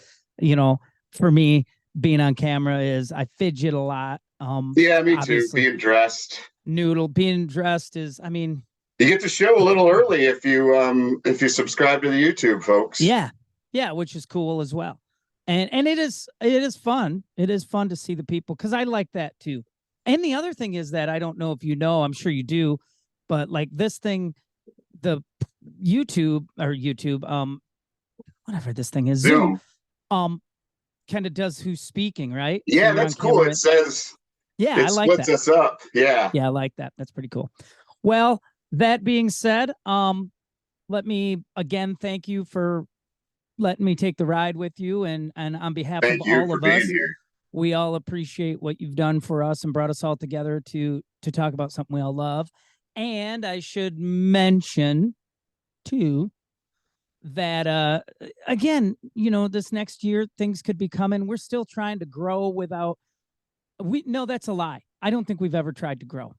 [SPEAKER 1] for me, being on camera is I fidget a lot.
[SPEAKER 2] Yeah, me too. Being dressed.
[SPEAKER 1] Being dressed is, I mean,
[SPEAKER 2] You get the show a little early if you subscribe to the YouTube, folks.
[SPEAKER 1] Yeah, yeah, which is cool as well. And it is fun. It is fun to see the people because I like that too. And the other thing is that I don't know if you know, I'm sure you do, but like this thing, the YouTube, whatever this thing is, Zoom, um, kind of does who's speaking, right? So
[SPEAKER 2] Yeah,
[SPEAKER 1] you're
[SPEAKER 2] that's
[SPEAKER 1] on
[SPEAKER 2] cool.
[SPEAKER 1] camera.
[SPEAKER 2] It says
[SPEAKER 1] Yeah, I
[SPEAKER 2] it
[SPEAKER 1] like
[SPEAKER 2] splits
[SPEAKER 1] that.
[SPEAKER 2] us up. Yeah.
[SPEAKER 1] Yeah, I like that. That's pretty cool. Well, that being said, let me again thank you for letting me take the ride with you, and on behalf of
[SPEAKER 2] Thank you
[SPEAKER 1] all
[SPEAKER 2] for
[SPEAKER 1] of
[SPEAKER 2] being
[SPEAKER 1] us,
[SPEAKER 2] here.
[SPEAKER 1] we all appreciate what you've done for us and brought us all together to talk about something we all love. And I should mention too that again, this next year things could be coming. We're still trying to grow without we no, that's a lie. I don't think we've ever tried to grow.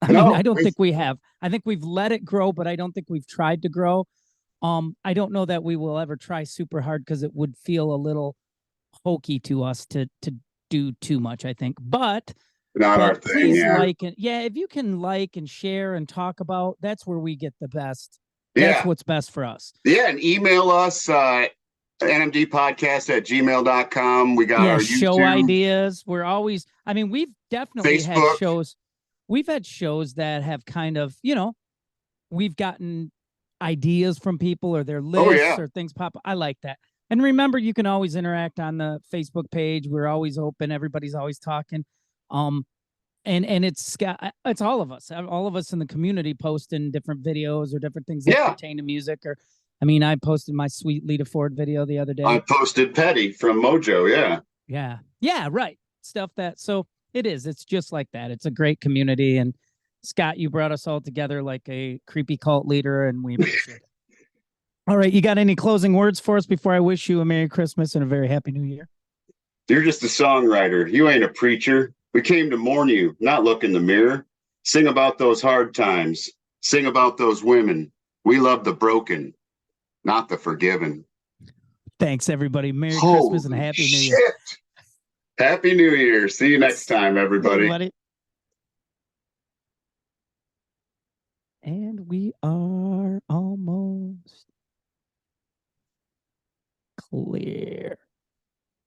[SPEAKER 1] I mean, I
[SPEAKER 2] No,
[SPEAKER 1] don't think we have. I think we've let it grow, but I don't think we've tried to grow. I don't know that we will ever try super hard because it would feel a little hokey to us to do too much, I think.
[SPEAKER 2] not our
[SPEAKER 1] But
[SPEAKER 2] thing.
[SPEAKER 1] please
[SPEAKER 2] Yeah.
[SPEAKER 1] like and yeah, if you can like and share and talk about, that's where we get the best. That's
[SPEAKER 2] Yeah.
[SPEAKER 1] what's best for us.
[SPEAKER 2] Yeah. And email us nmdpodcast@gmail.com. We got
[SPEAKER 1] Yeah,
[SPEAKER 2] our
[SPEAKER 1] show
[SPEAKER 2] YouTube,
[SPEAKER 1] ideas. We're always, I mean, we've definitely had
[SPEAKER 2] Facebook.
[SPEAKER 1] shows. We've had shows that have kind of, we've gotten ideas from people or their
[SPEAKER 2] Oh
[SPEAKER 1] lists
[SPEAKER 2] yeah.
[SPEAKER 1] or things pop up. I like that. And remember, you can always interact on the Facebook page. We're always open. Everybody's always talking. Um, and it's all of us in the community posting different videos or different things that
[SPEAKER 2] Yeah.
[SPEAKER 1] pertain to music. Or, I mean, I posted my sweet Lita Ford video the other
[SPEAKER 2] I
[SPEAKER 1] day.
[SPEAKER 2] posted Petty from Mojo. Yeah.
[SPEAKER 1] Yeah, right. Stuff that so it is. It's just like that. It's a great community. And Scott, you brought us all together like a creepy cult leader, and we appreciate it. All right, you got any closing words for us before I wish you a Merry Christmas and a very Happy New Year?
[SPEAKER 2] You're just a songwriter. You ain't a preacher. We came to mourn you, not look in the mirror. Sing about those hard times. Sing about those women. We love the broken, not the forgiven.
[SPEAKER 1] Thanks, everybody. Merry Christmas and
[SPEAKER 2] Holy
[SPEAKER 1] Happy New Year.
[SPEAKER 2] shit. Happy New Year. See you next time, everybody.
[SPEAKER 1] Everybody. And we are almost clear.